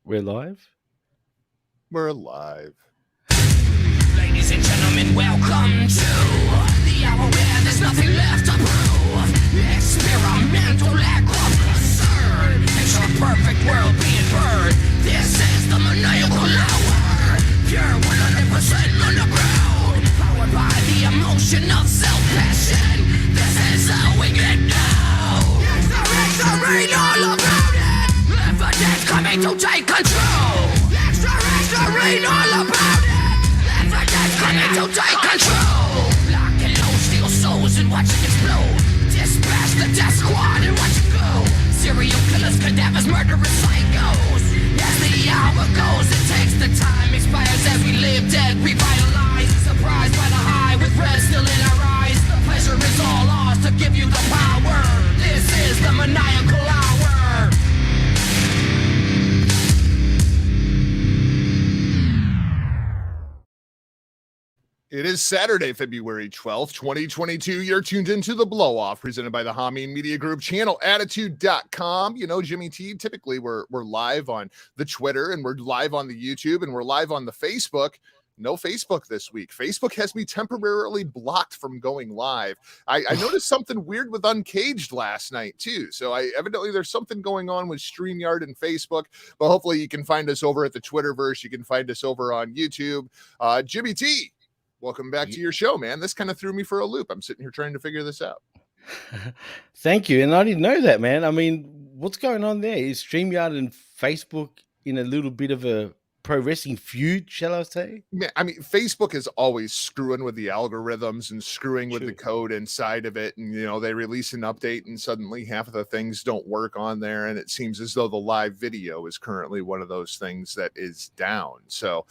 We're live. We're alive. Ladies and gentlemen, welcome to the hour where there's nothing left to prove. Experimental lack of concern. Picture a perfect world being burned. This is the maniacal hour. Pure 100% underground. Powered by the emotion of self-passion. This is how we get down. Extra read all about it. Evidence coming to take control. Extra read all about it. Evidence coming to take control. Lock and load, steal souls and watch it explode. Dispatch the death squad and watch it go. Serial killers, cadavers, murderous psychos. As the hour goes, it takes the time. Expires as we live, dead, revitalized. Surprised by the high with red still in our eyes. The pleasure is all ours to give you the power. This is the maniacal hour. It is Saturday, February 12th, 2022. You're tuned into The Blow Off, presented by the Hangman Media Group, channelattitude.com. You know, Jimmy T, typically we're live on the Twitter and we're live on the YouTube and we're live on the Facebook. No Facebook this week. Facebook has me temporarily blocked from going live. I noticed something weird with Uncaged last night too. So evidently there's something going on with StreamYard and Facebook, but hopefully you can find us over at the Twitterverse. You can find us over on YouTube. Jimmy T, welcome back to your show, man. This kind of threw me for a loop. I'm sitting here trying to figure this out. Thank you. And I didn't know that, man. I mean, what's going on there? Is StreamYard and Facebook in a little bit of a pro wrestling feud, shall I say? Yeah, I mean, Facebook is always screwing with the algorithms and screwing with Sure. the code inside of it. And, you know, they release an update and suddenly half of the things don't work on there. And it seems as though the live video is currently one of those things that is down. So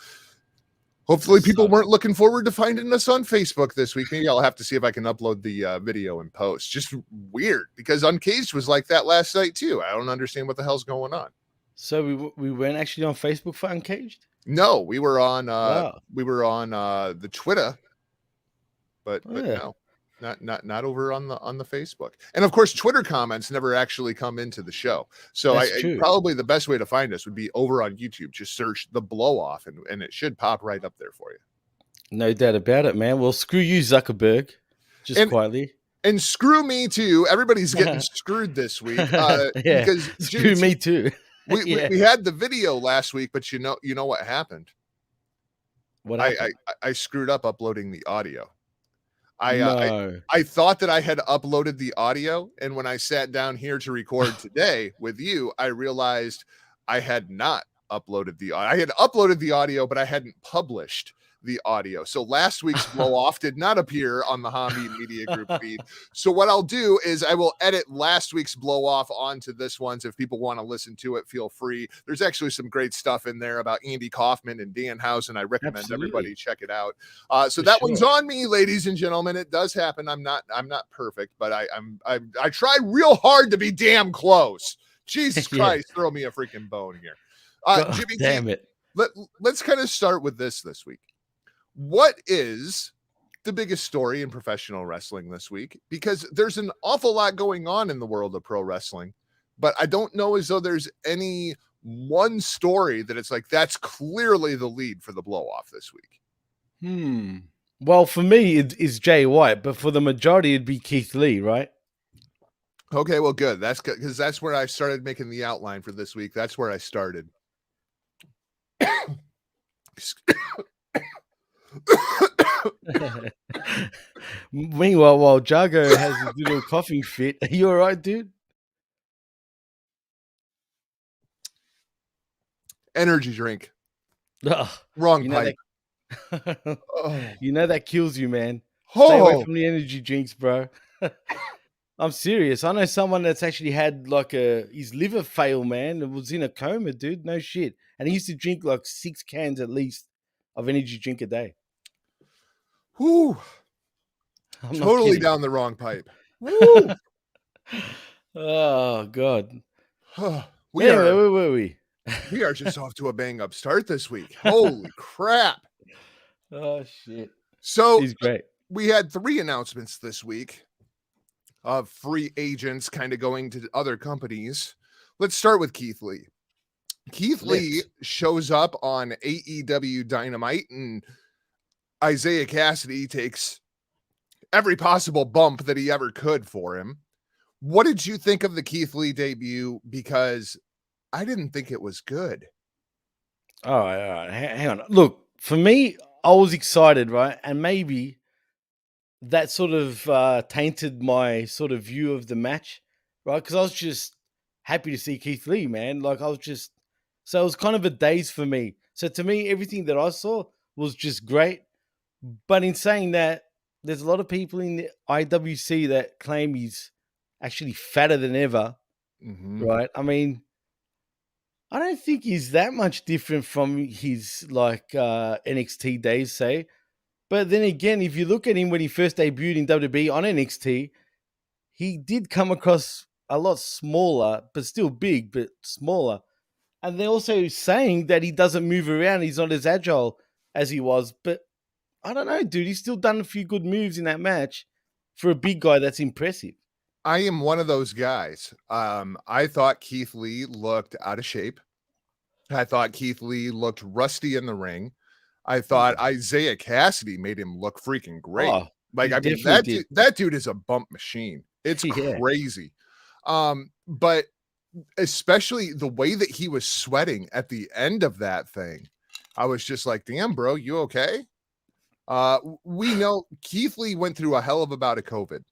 hopefully people weren't looking forward to finding us on Facebook this week. Maybe I'll have to see if I can upload the video and post. Just weird because Uncaged was like that last night too. I don't understand what the hell's going on. So we weren't actually on Facebook for Uncaged? No, we were on Wow. the Twitter, but Yeah. no, not over on the Facebook. And of course, Twitter comments never actually come into the show. So That's true. probably the best way to find us would be over on YouTube. Just search The Blow Off and it should pop right up there for you. No doubt about it, man. Well, screw you, Zuckerberg. Just quietly. And screw me too. Everybody's getting screwed this week. Yeah. Because Screw me too. We had the video last week, but you know what happened? What happened? I screwed up uploading the audio. No. I thought that I had uploaded the audio, and when I sat down here to record today with you, I realized I had not uploaded the audio. I had uploaded the audio, but I hadn't published the audio. So last week's blow off did not appear on the Hami Media Group feed. So what I'll do is I will edit last week's blow off onto this one. So if people want to listen to it, feel free. There's actually some great stuff in there about Andy Kaufman and Danhausen. I recommend everybody check it out. So that one's on me, ladies and gentlemen. It does happen. I'm not perfect, but I try real hard to be damn close. Jesus Christ, throw me a freaking bone here. Jimmy, damn it. Let's kind of start with this week. What is the biggest story in professional wrestling this week? Because there's an awful lot going on in the world of pro wrestling, but I don't know as though there's any one story that it's like, that's clearly the lead for the blow off this week. Well, for me, it's Jay White, but for the majority, it'd be Keith Lee, right? Okay, well, good. That's good because that's where I started making the outline for this week. That's where I started. Meanwhile, while Jago has a little coughing fit, are you all right, dude? Energy drink. Ugh, Wrong pipe. You know that kills you, man. Stay away from the energy drinks, bro. I'm serious. I know someone that's actually had like his liver fail, man. It was in a coma, dude. No shit. And he used to drink like 6 cans at least of energy drink a day. Whoo. Totally down the wrong pipe. Woo. Oh, God. Where were we? We are just off to a bang up start this week. Holy crap. Oh, shit. So he's great. We had 3 announcements this week of free agents kind of going to other companies. Let's start with Keith Lee. Keith Lee shows up on AEW Dynamite, and Isaiah Cassidy takes every possible bump that he ever could for him. What did you think of the Keith Lee debut? Because I didn't think it was good. All right. Hang on. Look, for me, I was excited, right? And maybe that sort of tainted my sort of view of the match, right? Because I was just happy to see Keith Lee, man. Like so it was kind of a daze for me. So to me, everything that I saw was just great. But in saying that, there's a lot of people in the IWC that claim he's actually fatter than ever, right? I mean, I don't think he's that much different from his NXT days, say. But then again, if you look at him when he first debuted in WWE on NXT, he did come across a lot smaller, but still big, but smaller. And they're also saying that he doesn't move around. He's not as agile as he was. But I don't know, dude. He's still done a few good moves in that match for a big guy. That's impressive. I am one of those guys. I thought Keith Lee looked out of shape. I thought Keith Lee looked rusty in the ring. I thought Isaiah Cassidy made him look freaking great. Oh, like, he I mean, definitely that dude is a bump machine. It's Yeah. crazy. But especially the way that he was sweating at the end of that thing, I was just like, damn, bro, you okay? We know Keith Lee went through a hell of a bout of COVID.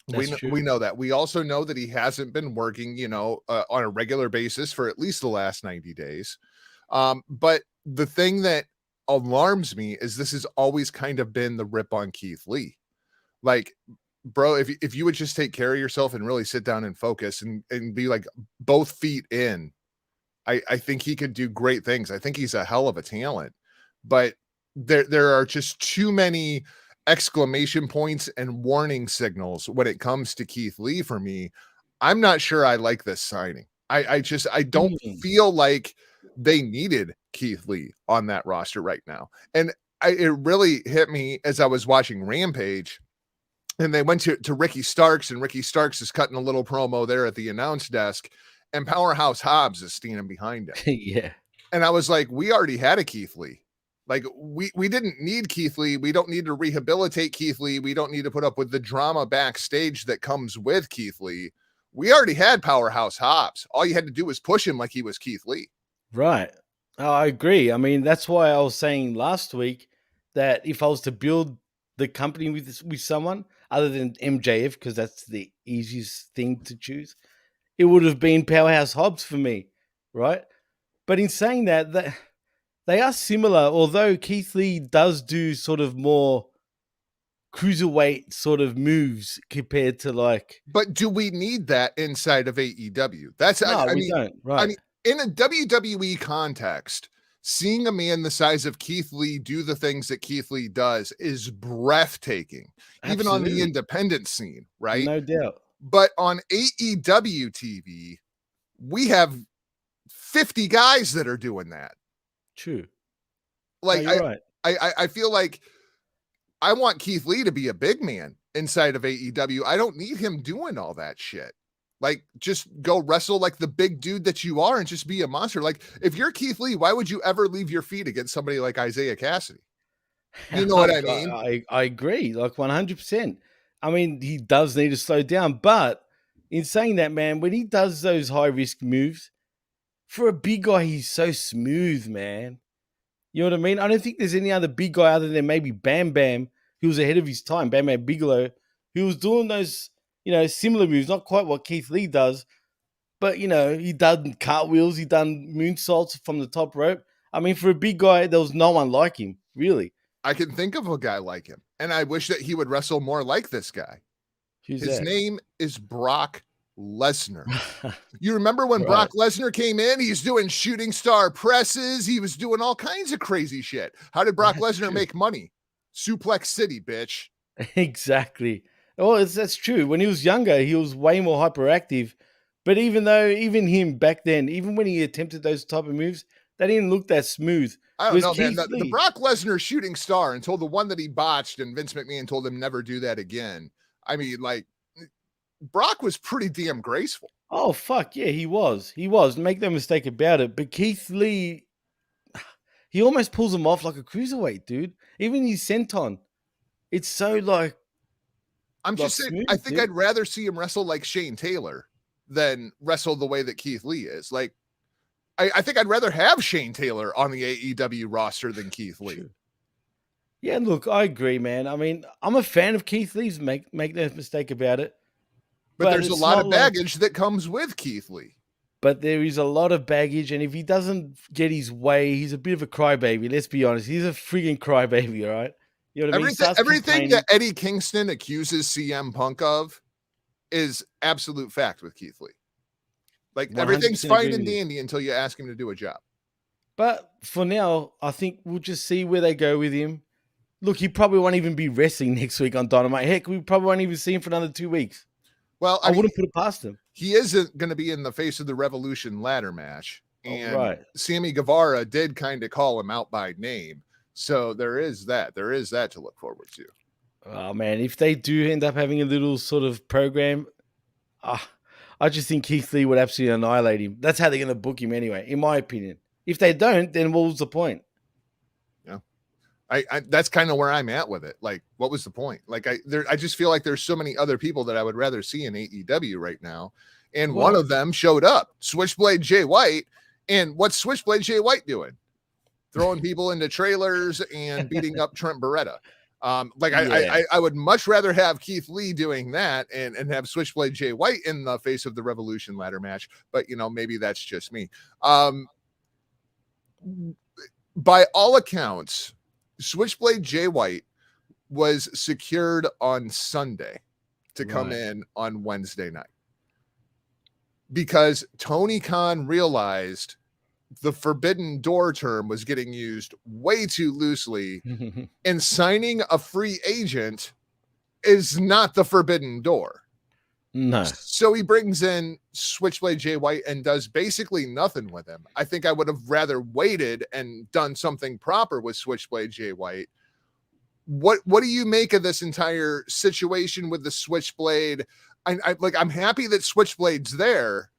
We know that. We also know that he hasn't been working, on a regular basis for at least the last 90 days. But the thing that alarms me is this has always kind of been the rip on Keith Lee. Like, bro, if you would just take care of yourself and really sit down and focus and be like both feet in, I think he could do great things. I think he's a hell of a talent, but there are just too many exclamation points and warning signals when it comes to Keith Lee for me. I'm not sure I like this signing. I don't feel like they needed Keith Lee on that roster right now. And it really hit me as I was watching Rampage, and they went to Ricky Starks, and Ricky Starks is cutting a little promo there at the announce desk, and Powerhouse Hobbs is standing behind him. Yeah. And I was like, we already had a Keith Lee. Like, we didn't need Keith Lee. We don't need to rehabilitate Keith Lee. We don't need to put up with the drama backstage that comes with Keith Lee. We already had Powerhouse Hobbs. All you had to do was push him like he was Keith Lee. Right. Oh, I agree. I mean, that's why I was saying last week that if I was to build the company with someone other than MJF, because that's the easiest thing to choose, it would have been Powerhouse Hobbs for me, right? But in saying that they are similar, although Keith Lee does do sort of more cruiserweight sort of moves compared to like. But do we need that inside of AEW? That's no, we don't. Right. I mean, in a WWE context, seeing a man the size of Keith Lee do the things that Keith Lee does is breathtaking, even on the independent scene, right? No doubt. But on AEW TV, we have 50 guys that are doing that. True. Like, no, right. I feel like I want Keith Lee to be a big man inside of AEW. I don't need him doing all that shit. Like, just go wrestle like the big dude that you are and just be a monster. Like, if you're Keith Lee, why would you ever leave your feet against somebody like Isaiah Cassidy? You know what I mean? I agree, like 100%. I mean, he does need to slow down, but in saying that, man, when he does those high risk moves, for a big guy, he's so smooth, man. You know what I mean? I don't think there's any other big guy other than maybe Bam Bam, who was ahead of his time, Bam Bam Bigelow, who was doing those, similar moves, not quite what Keith Lee does, but, he done cartwheels, he done moonsaults from the top rope. I mean, for a big guy, there was no one like him, really. I can think of a guy like him, and I wish that he would wrestle more like this guy. His name is Brock Lesnar. You remember when Brock Lesnar came in? He's doing shooting star presses. He was doing all kinds of crazy shit. How did Brock Lesnar make money? Suplex City, bitch. Exactly. Oh, that's true. When he was younger, he was way more hyperactive. But even him back then, even when he attempted those type of moves, they didn't look that smooth. I don't know, man. The Brock Lesnar shooting star, until the one that he botched and Vince McMahon told him never do that again. I mean, like, Brock was pretty damn graceful. Oh fuck yeah, he was. He was. Make no mistake about it. But Keith Lee, he almost pulls him off like a cruiserweight, dude. Even his senton, it's so I'm like just saying, I smooth, think dude. I'd rather see him wrestle like Shane Taylor than wrestle the way that Keith Lee is. Like, I think I'd rather have Shane Taylor on the AEW roster than Keith Lee. True. Yeah, look, I agree, man. I mean, I'm a fan of Keith Lee's. Make no mistake about it. But there's a it's lot not of like. baggage that comes with Keith Lee. But there is a lot of baggage, and if he doesn't get his way, he's a bit of a crybaby. Let's be honest. He's a freaking crybaby, all right? You know what I mean? He starts Everything that complaining. Eddie Kingston accuses CM Punk of is absolute fact with Keith Lee. Like, everything's 100% fine agree and with you. dandy until you ask him to do a job. But for now, I think we'll just see where they go with him. Look, he probably won't even be wrestling next week on Dynamite. Heck, we probably won't even see him for another 2 weeks. Well, I wouldn't put it past him. He isn't going to be in the Face of the Revolution ladder match. And right. Sammy Guevara did kind of call him out by name. So there is that. There is that to look forward to. Oh, man. If they do end up having a little sort of program, I just think Keith Lee would absolutely annihilate him. That's how they're going to book him anyway, in my opinion. If they don't, then what was the point? Yeah. I that's kind of where I'm at with it. Like, what was the point? Like, I just feel like there's so many other people that I would rather see in AEW right now. And one of them showed up, Switchblade Jay White. And what's Switchblade Jay White doing? Throwing people into trailers and beating up Trent Beretta. I would much rather have Keith Lee doing that and have Switchblade Jay White in the Face of the Revolution ladder match. But, maybe that's just me. By all accounts, Switchblade Jay White was secured on Sunday to come in on Wednesday night because Tony Khan realized the forbidden door term was getting used way too loosely, and signing a free agent is not the forbidden door. No. So he brings in Switchblade Jay White and does basically nothing with him. I think I would have rather waited and done something proper with Switchblade Jay White. What do you make of this entire situation with the Switchblade? I'm happy that Switchblade's there,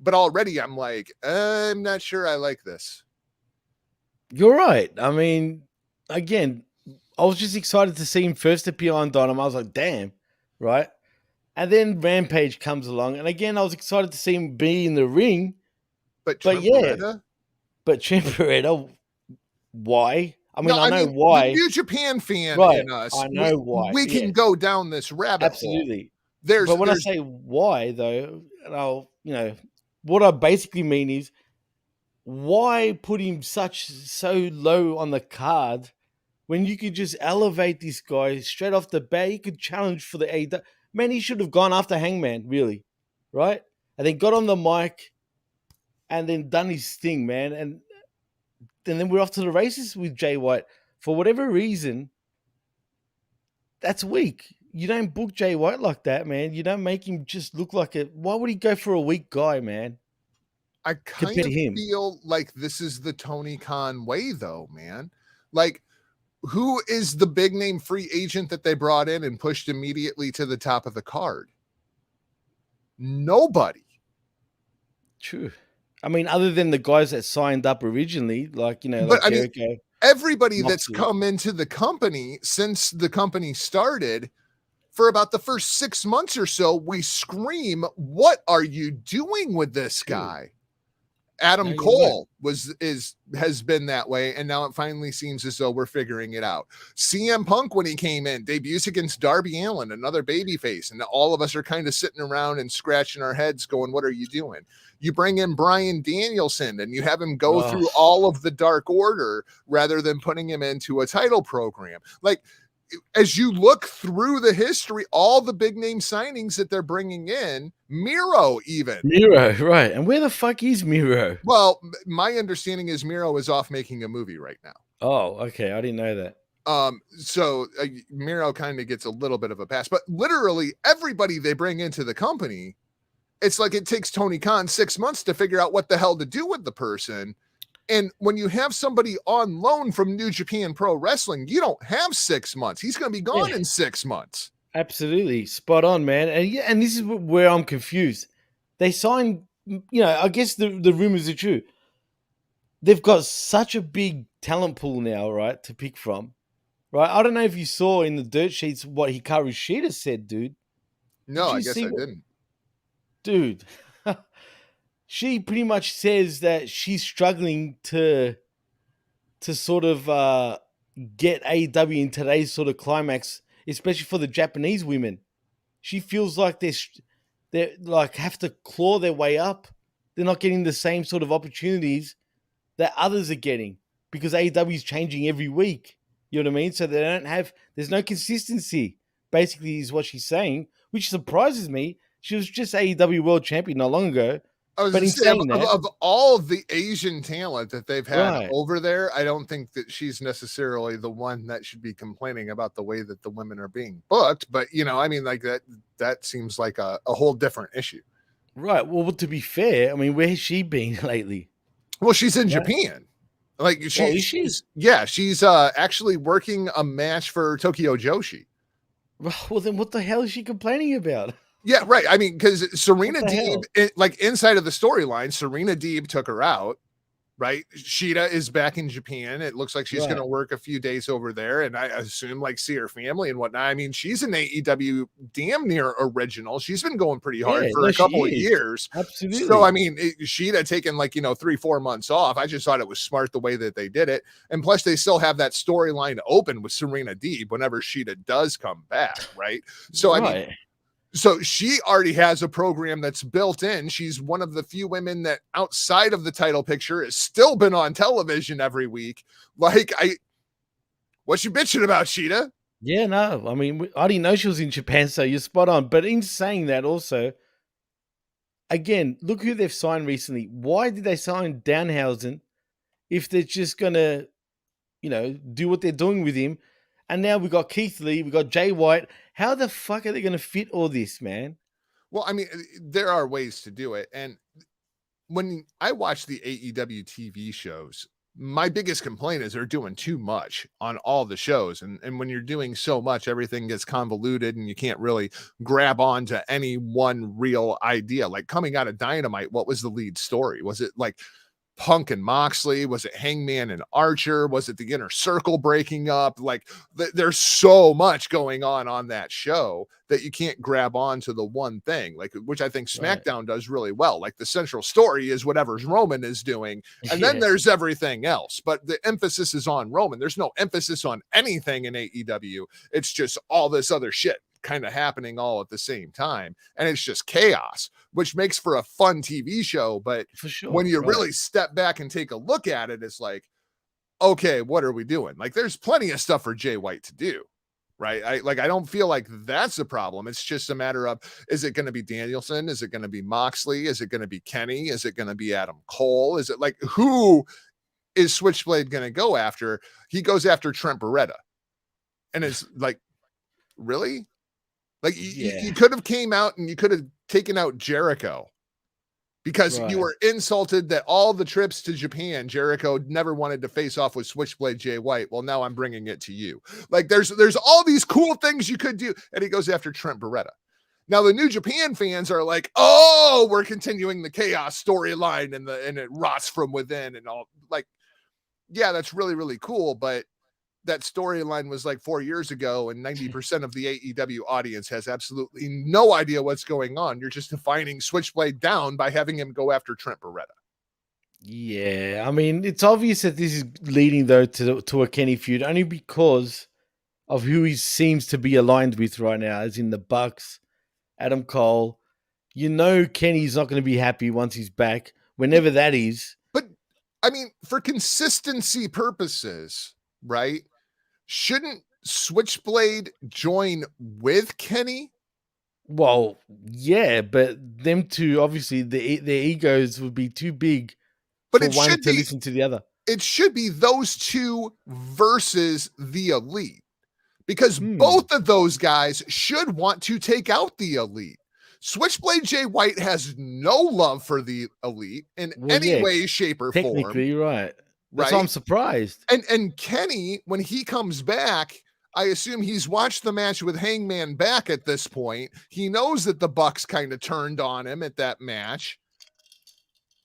but already I'm like, I'm not sure I like this. You're right. I mean, again, I was just excited to see him first appear on Dynamite. I was like, damn, right? And then Rampage comes along, and again, I was excited to see him be in the ring. But Trent Beretta? But Trent Beretta, why? I mean, I know why. The New Japan fan in us, I know why. We can go down this rabbit hole. Absolutely. But when I say why, though, what I basically mean is, why put him so low on the card when you could just elevate this guy straight off the bat? He could challenge for the AEW. Man, he should have gone after Hangman, really, right? And then got on the mic and then done his thing, man. And then we're off to the races with Jay White. For whatever reason, that's weak. You don't book Jay White like that, man. You don't make him just look like a... Why would he go for a weak guy, man? I kind of feel like this is the Tony Khan way, though, man. Like, who is the big name free agent that they brought in and pushed immediately to the top of the card? Nobody. True. I mean, other than the guys that signed up originally, like Jericho. Everybody that's come into the company since the company started, for about the first 6 months or so, we scream, what are you doing with this guy? Adam Cole has been that way, and now it finally seems as though we're figuring it out. CM Punk, when he came in, debuts against Darby Allin, another babyface, and all of us are kind of sitting around and scratching our heads going, what are you doing? You bring in Bryan Danielson and you have him go through all of the Dark Order rather than putting him into a title program. Like, as you look through the history, all the big name signings that they're bringing in, Miro, right? And where the fuck is Miro? Well, my understanding is Miro is off making a movie right now. Oh, okay, I didn't know that. So Miro kind of gets a little bit of a pass, but literally everybody they bring into the company, it's like it takes Tony Khan 6 months to figure out what the hell to do with the person. And when you have somebody on loan from New Japan Pro Wrestling, you don't have 6 months. He's going to be gone in 6 months. Absolutely. Spot on, man. And this is where I'm confused. they signed. I guess the rumors are true. They've got such a big talent pool now, right, to pick from. Right, I don't know if you saw in the dirt sheets what Hikaru Shida said, dude. No, Did I you guess see I what, didn't. dude? She pretty much says that she's struggling to sort of get AEW in today's sort of climax, especially for the Japanese women. She feels like they're like have to claw their way up. They're not getting the same sort of opportunities that others are getting because AEW is changing every week. You know what I mean? So there's no consistency. Basically, is what she's saying, which surprises me. She was just AEW World Champion not long ago. I was But gonna in say saying that, of all the Asian talent that they've had right? over there, I don't think that she's necessarily the one that should be complaining about the way that the women are being booked. But I mean, like that seems like a whole different issue. Right. Well, to be fair, I mean, where has she been lately? Well, she's in Right. Japan. Like Oh, is she? she's actually working a match for Tokyo Joshi. Well, then what the hell is she complaining about? Yeah, right. I mean, because Serena What the hell? Deeb, like inside of the storyline, Serena Deeb took her out. Right, Sheeta is back in Japan. It looks like she's going Right. to work a few days over there, and I assume like see her family and whatnot. I mean, she's an AEW damn near original. She's been going pretty hard Yeah, for no, a she couple of is. years. Absolutely. So I mean, Sheeta taking like 3-4 months off. I just thought it was smart the way that they did it, and plus they still have that storyline open with Serena Deeb whenever Sheeta does come back. Right, so I mean. Right. So she already has a program that's built in. She's one of the few women that outside of the title picture has still been on television every week. Like, what's you bitching about, Sheeta? Yeah, no. I mean, I didn't know she was in Japan, so you're spot on. But in saying that, also, again, look who they've signed recently. Why did they sign Danhausen if they're just gonna, do what they're doing with him? And now we got Keith Lee, we got Jay White. How the fuck are they gonna fit all this, man? Well, I mean, there are ways to do it. And when I watch the AEW TV shows, my biggest complaint is they're doing too much on all the shows. And when you're doing so much, everything gets convoluted and you can't really grab on to any one real idea. Like coming out of Dynamite, what was the lead story? Was it like Punk and Moxley? Was it Hangman and Archer? Was it the Inner Circle breaking up? Like there's so much going on that show that you can't grab on to the one thing, like which I think SmackDown does really well. Like the central story is whatever Roman is doing, and then there's everything else. But the emphasis is on Roman. There's no emphasis on anything in AEW. It's just all this other shit kind of happening all at the same time, and it's just chaos, which makes for a fun TV show. But For sure. when you really step back and take a look at it, it's like, okay, what are we doing? Like there's plenty of stuff for Jay White to do, right? I don't feel like that's a problem. It's just a matter of, is it going to be Danielson? Is it going to be Moxley? Is it going to be Kenny? Is it going to be Adam Cole? Is it like, who is Switchblade going to go after? He goes after Trent Beretta, and it's like, really? Like you could have came out and you could have taken out Jericho because you were insulted that all the trips to Japan, Jericho never wanted to face off with Switchblade Jay White. Well, now I'm bringing it to you. Like there's all these cool things you could do. And he goes after Trent Beretta. Now the New Japan fans are like, oh, we're continuing the chaos storyline and it rots from within and all. Like, yeah, that's really, really cool. But that storyline was like 4 years ago, and 90% of the AEW audience has absolutely no idea what's going on. You're just defining Switchblade down by having him go after Trent Beretta. Yeah, I mean, it's obvious that this is leading though to a Kenny feud only because of who he seems to be aligned with right now, as in the Bucks, Adam Cole. Kenny's not going to be happy once he's back, whenever that is. But I mean, for consistency purposes, right? Shouldn't Switchblade join with Kenny? Well, yeah, but them two, obviously, their egos would be too big but for one to listen to the other. It should be those two versus the Elite, because both of those guys should want to take out the Elite. Switchblade Jay White has no love for the Elite in any way, shape, or form. Technically, right. That's why I'm surprised. And Kenny, when he comes back, I assume he's watched the match with Hangman back at this point. He knows that the Bucks kind of turned on him at that match.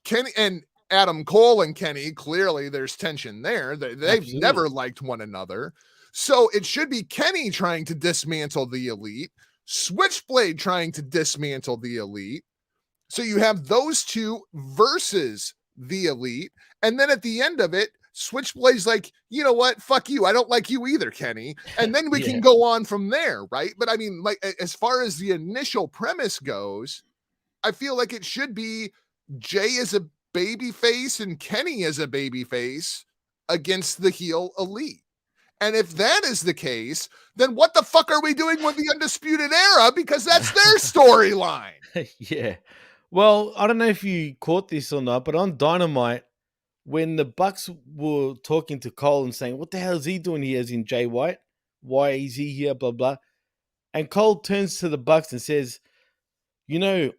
Kenny and Adam Cole and Kenny, clearly there's tension there. They've never liked one another. So it should be Kenny trying to dismantle the Elite, Switchblade trying to dismantle the Elite. So you have those two versus the Elite. And then at the end of it, Switchblade's like, you know what? Fuck you. I don't like you either, Kenny. And then we can go on from there, right? But I mean, like, as far as the initial premise goes, I feel like it should be Jay as a baby face and Kenny as a baby face against the heel Elite. And if that is the case, then what the fuck are we doing with the Undisputed Era? Because that's their storyline. Yeah. Well, I don't know if you caught this or not, but on Dynamite, when the Bucks were talking to Cole and saying, what the hell is he doing here, as in Jay White? Why is he here? Blah, blah. And Cole turns to the Bucks and says, you know,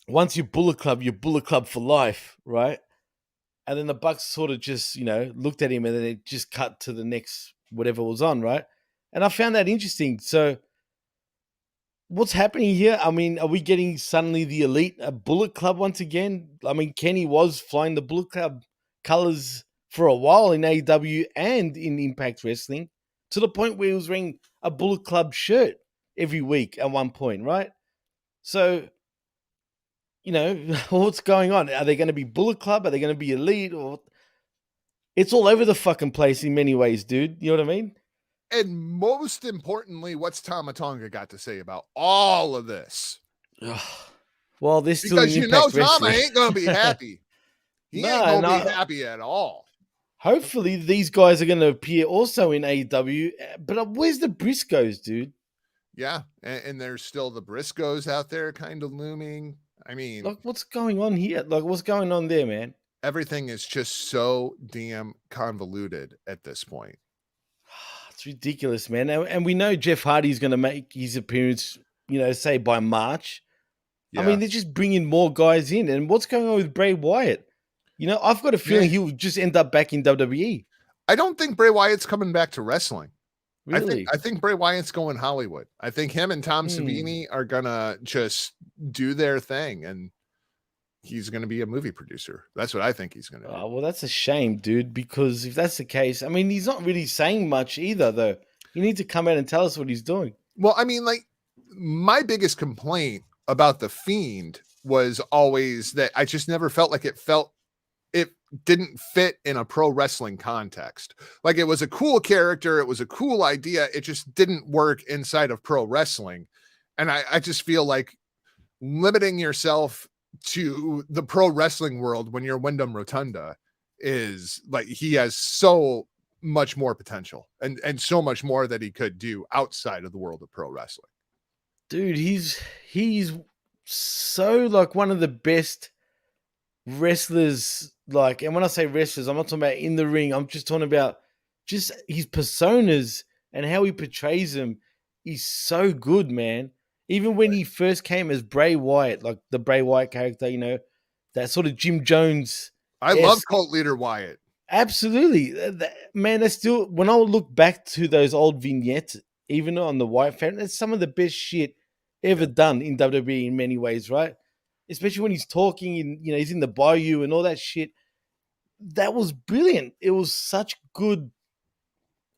once you're Bullet Club for life, right? And then the Bucks sort of just, you know, looked at him and then it just cut to the next whatever was on, right? And I found that interesting. So what's happening here? I mean, are we getting suddenly the Elite a Bullet Club once again? I mean, Kenny was flying the Bullet Club colors for a while in AEW and in Impact Wrestling, to the point where he was wearing a Bullet Club shirt every week at one point, right? So, you know, what's going on? Are they going to be Bullet Club? Are they going to be Elite? Or it's all over the fucking place in many ways, dude. You know what I mean? And most importantly, what's Tama Tonga got to say about all of this? Well, this still because you know Tama ain't gonna be happy. He ain't gonna be happy at all. Hopefully, these guys are going to appear also in AEW. But where's the Briscoes, dude? Yeah, and there's still the Briscoes out there, kind of looming. I mean, like, what's going on here? Like, what's going on there, man? Everything is just so damn convoluted at this point. It's ridiculous, man. And we know Jeff Hardy's going to make his appearance, you know, say by March. Yeah. I mean, they're just bringing more guys in. And what's going on with Bray Wyatt? You know, I've got a feeling he'll just end up back in WWE. I don't think Bray Wyatt's coming back to wrestling. Really? I think Bray Wyatt's going Hollywood. I think him and Tom Savini are going to just do their thing, and he's going to be a movie producer. That's what I think he's going to do. Oh, well, that's a shame, dude, because if that's the case, I mean, he's not really saying much either, though. You need to come out and tell us what he's doing. Well, I mean, like, my biggest complaint about The Fiend was always that I just never felt like it didn't fit in a pro wrestling context. Like, it was a cool character. It was a cool idea. It just didn't work inside of pro wrestling. And I just feel like limiting yourself to the pro wrestling world when you're Wyndham Rotunda is like, he has so much more potential and so much more that he could do outside of the world of pro wrestling. Dude, he's so like one of the best wrestlers, like, and when I say wrestlers, I'm not talking about in the ring. I'm just talking about just his personas and how he portrays them. He's so good, man. Even when he first came as Bray Wyatt, like the Bray Wyatt character, you know, that sort of Jim Jones. I love cult leader Wyatt. Absolutely, man. That's still, when I look back to those old vignettes, even on the Wyatt family, that's some of the best shit ever done in WWE in many ways, right? Especially when he's talking and, you know, he's in the bayou and all that shit. That was brilliant. It was such good.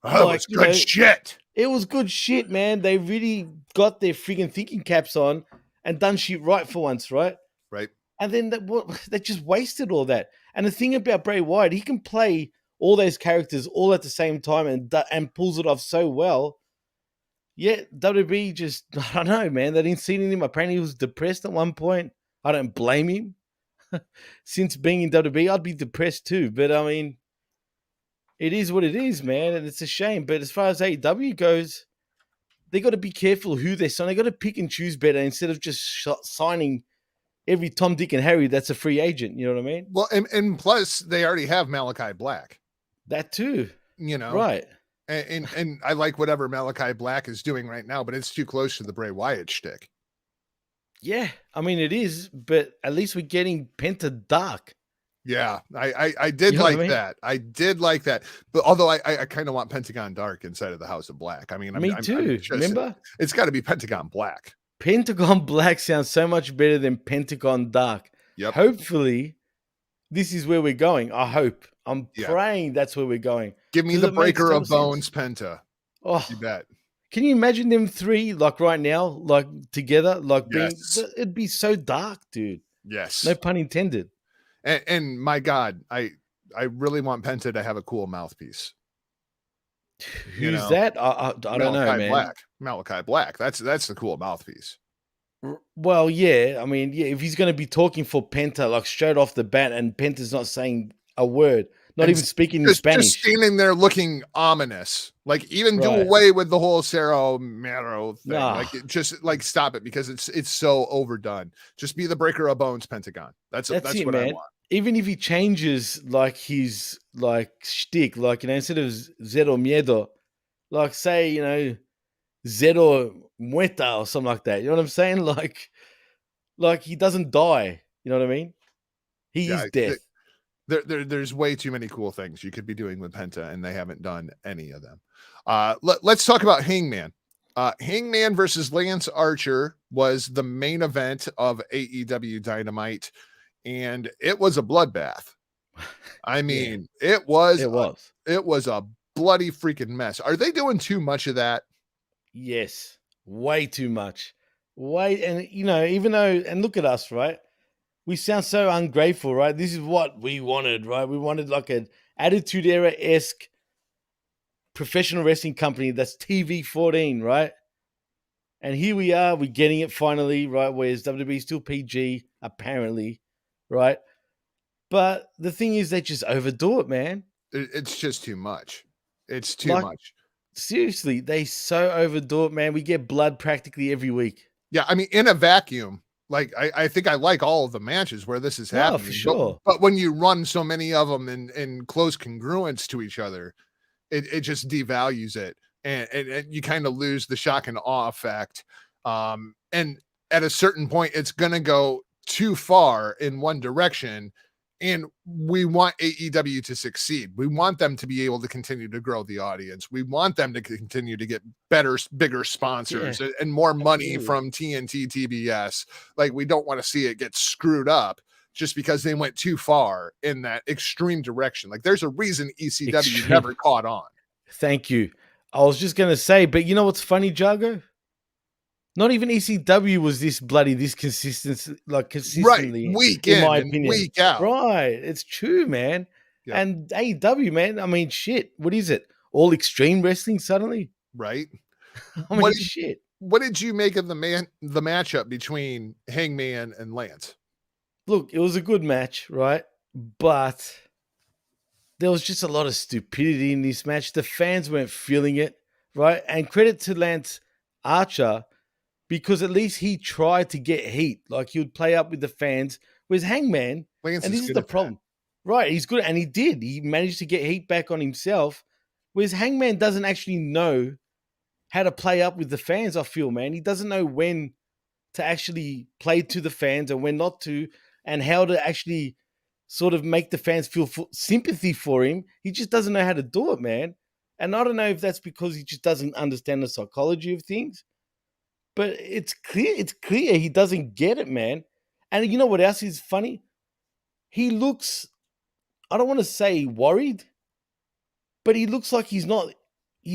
Oh, like, it's good shit. It was good shit, man. They really got their freaking thinking caps on and done shit right for once, right? Right. And then they just wasted all that. And the thing about Bray Wyatt, he can play all those characters all at the same time and pulls it off so well. Yeah, WWE just, I don't know, man. They didn't see him. Apparently he was depressed at one point. I don't blame him. Since being in WWE, I'd be depressed too. But I mean, it is what it is, man. And it's a shame. But as far as AEW goes, they got to be careful who they sign. They got to pick and choose better instead of just signing every Tom, Dick, and Harry that's a free agent. You know what I mean? Well, and plus they already have Malachi Black. That too. You know? Right. And I like whatever Malachi Black is doing right now, but it's too close to the Bray Wyatt shtick. Yeah, I mean, it is, but at least we're getting Penta Dark. Yeah, I did You know what I like mean? that. I did like that. But although I kind of want Pentagon Dark inside of the House of Black. I mean, Me I'm too. just Remember? it's got to be Pentagon Black. Pentagon Black sounds so much better than Pentagon Dark. Yep. Hopefully, this is where we're going. I hope. I'm Yeah. praying that's where we're going. Give me Because the it makes Breaker total of Bones sense. Penta. Oh, You bet. can you imagine them three, like right now, like together, like being, Yes. it'd be so dark, dude. No Yes. pun intended. And my God, I really want Penta to have a cool mouthpiece. You Who's know, that? I don't know, Malachi man. Black. Malachi Black. That's the cool mouthpiece. Well, yeah. I mean, yeah, if he's going to be talking for Penta, like straight off the bat, and Penta's not saying a word, not And even speaking in just Spanish. standing there looking ominous. Like even do Right. away with the whole Cerro Mero thing. Nah. Like just like stop it because it's so overdone. Just be the Breaker of Bones Pentagon. That's It, what I man. want. Even if he changes like his like shtick, like instead of Zero Miedo, like say, Zero Muerta or something like that. You know what I'm saying? Like he doesn't die. You know what I mean? He Yeah, is death. there's way too many cool things you could be doing with Penta, and they haven't done any of them. Let's talk about Hangman. Hangman versus Lance Archer was the main event of AEW Dynamite, and it was a bloodbath. I mean, it was a bloody freaking mess. Are they doing too much of that? Yes, way too much. And even though, and look at us, right? We sound so ungrateful, right? This is what we wanted, right? We wanted like an Attitude Era-esque professional wrestling company that's TV 14, right? And here we are, we're getting it finally, right? Whereas WWE still PG, apparently, right? But the thing is, they just overdo it, man. It's just too much. It's too Like, much. seriously, they so overdo it, man. We get blood practically every week. Yeah, I mean, in a vacuum, like I think I like all of the matches where this is happening. For sure. But when you run so many of them in close congruence to each other, it just devalues it, and you kind of lose the shock and awe effect. And at a certain point, it's gonna go too far in one direction. And we want AEW to succeed. We want them to be able to continue to grow the audience. We want them to continue to get better, bigger sponsors and more money from TNT, TBS. Like, we don't want to see it get screwed up just because they went too far in that extreme direction. Like, there's a reason ECW never caught on. Thank you. I was just going to say, but you know what's funny, Jago? Not even ECW was this consistently, right, week in my opinion, week out. Right, it's true, man. Yep. And AEW, man, I mean, shit. What is it? All Extreme Wrestling suddenly, right? I mean, shit. What did you make of the matchup between Hangman and Lance? Look, it was a good match, right? But there was just a lot of stupidity in this match. The fans weren't feeling it, right? And credit to Lance Archer, because at least he tried to get heat. Like, he would play up with the fans. Whereas Hangman, Lance and this is the problem. Right, he's good, and he did. He managed to get heat back on himself. Whereas Hangman doesn't actually know how to play up with the fans, I feel, man. He doesn't know when to actually play to the fans and when not to, and how to actually sort of make the fans feel sympathy for him. He just doesn't know how to do it, man. And I don't know if that's because he just doesn't understand the psychology of things. But it's clear he doesn't get it, man. And you know what else is funny? He looks, I don't want to say worried, but he looks like his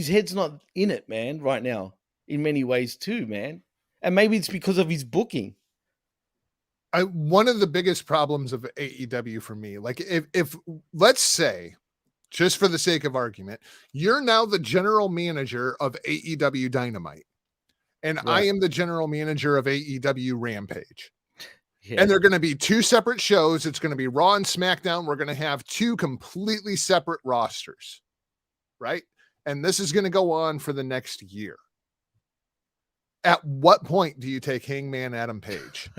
head's not in it, man, right now, in many ways too, man. And maybe it's because of his booking. One of the biggest problems of AEW for me, like if let's say, just for the sake of argument, you're now the general manager of AEW Dynamite. And right. I am the general manager of AEW Rampage. Yeah. And they're going to be two separate shows. It's going to be Raw and SmackDown. We're going to have two completely separate rosters, right? And this is going to go on for the next year. At what point do you take Hangman Adam Page,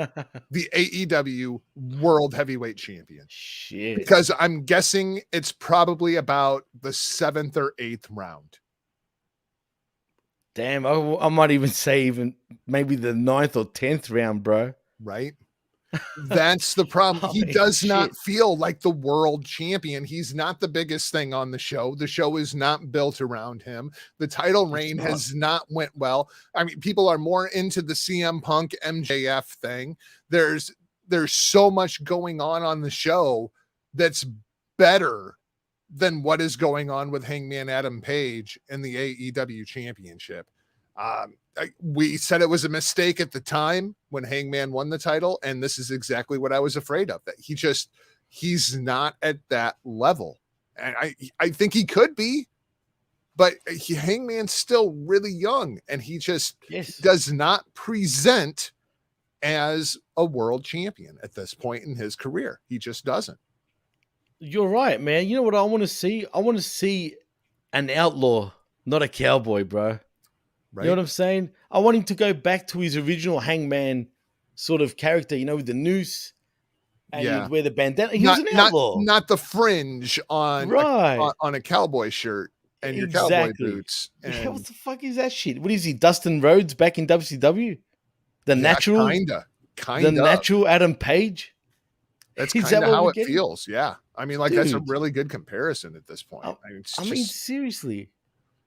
the AEW World Heavyweight Champion? Shit. Because I'm guessing it's probably about the 7th or 8th round. Damn, I might even say maybe the 9th or 10th round, bro. Right? That's the problem. I He mean, does shit. not feel like the world champion. He's not the biggest thing on the show. The show is not built around him. The title reign has not went well. I mean, people are more into the CM Punk MJF thing. There's so much going on the show that's better than what is going on with Hangman Adam Page in the AEW championship. We said it was a mistake at the time when Hangman won the title, and this is exactly what I was afraid of, that he's not at that level. And I think he could be, but Hangman's still really young, and he just does not present as a world champion at this point in his career. He just doesn't. You're right, man. You know what I want to see? I want to see an outlaw, not a cowboy, bro. Right. You know what I'm saying? I want him to go back to his original Hangman sort of character, you know, with the noose and he'd wear the bandana. He was an outlaw. Not the fringe on a cowboy shirt and your cowboy boots. And what the fuck is that shit? What is he, Dustin Rhodes back in WCW? The natural? Kinda. The natural Adam Page? That's kind of how it feels, yeah. I mean, like, that's a really good comparison at this point. I mean, seriously.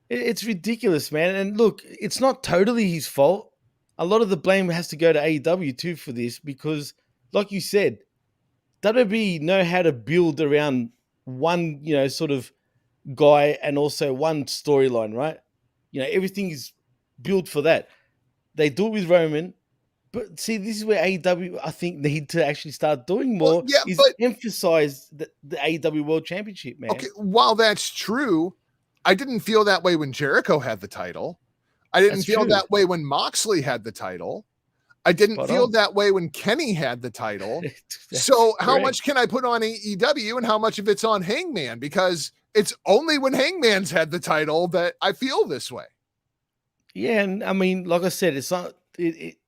It's ridiculous, man. And look, it's not totally his fault. A lot of the blame has to go to AEW too for this because, like you said, WWE know how to build around one, you know, sort of guy and also one storyline, right? You know, everything is built for that. They do it with Roman, but see, this is where AEW, I think, need to actually start doing more. Emphasize the AEW World Championship, man. Okay, while that's true, I didn't feel that way when Jericho had the title. I didn't feel that way when Moxley had the title. I didn't feel that way when Kenny had the title. So how much can I put on AEW and how much of it's on Hangman? Because it's only when Hangman's had the title that I feel this way. Yeah, and I mean, like I said, it's not.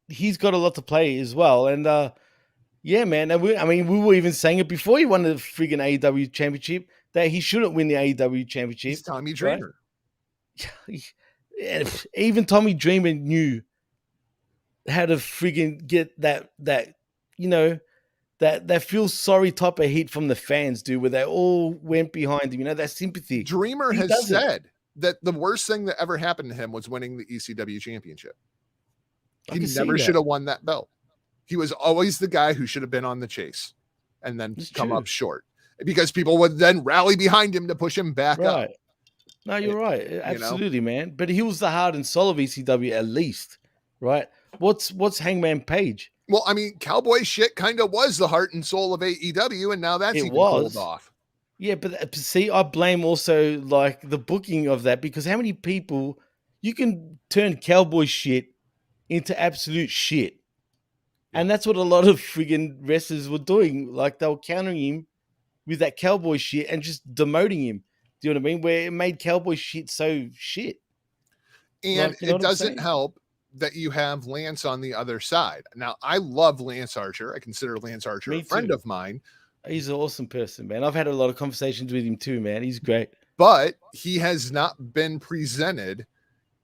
He's got a lot to play as well, and yeah, man. And we were even saying it before he won the friggin' AEW championship that he shouldn't win the AEW championship. He's Tommy Dreamer. Right? Even Tommy Dreamer knew how to friggin' get that you know that feel sorry type of hit from the fans, dude, where they all went behind him. You know, that sympathy. Dreamer has said that the worst thing that ever happened to him was winning the ECW championship. He never should have won that belt. He was always the guy who should have been on the chase and then come up short because people would then rally behind him to push him back up. No, you're right. Absolutely, man. But he was the heart and soul of ECW at least, right? What's Hangman Page? Well, I mean, cowboy shit kind of was the heart and soul of AEW, and now that's even pulled off. Yeah, but see, I blame also like the booking of that because how many people you can turn cowboy shit into absolute shit. And that's what a lot of friggin' wrestlers were doing. Like they were countering him with that cowboy shit and just demoting him. Do you know what I mean? Where it made cowboy shit so shit. And like, it doesn't help that you have Lance on the other side. Now, I love Lance Archer. I consider Lance Archer a friend of mine. He's an awesome person, man. I've had a lot of conversations with him too, man. He's great. But he has not been presented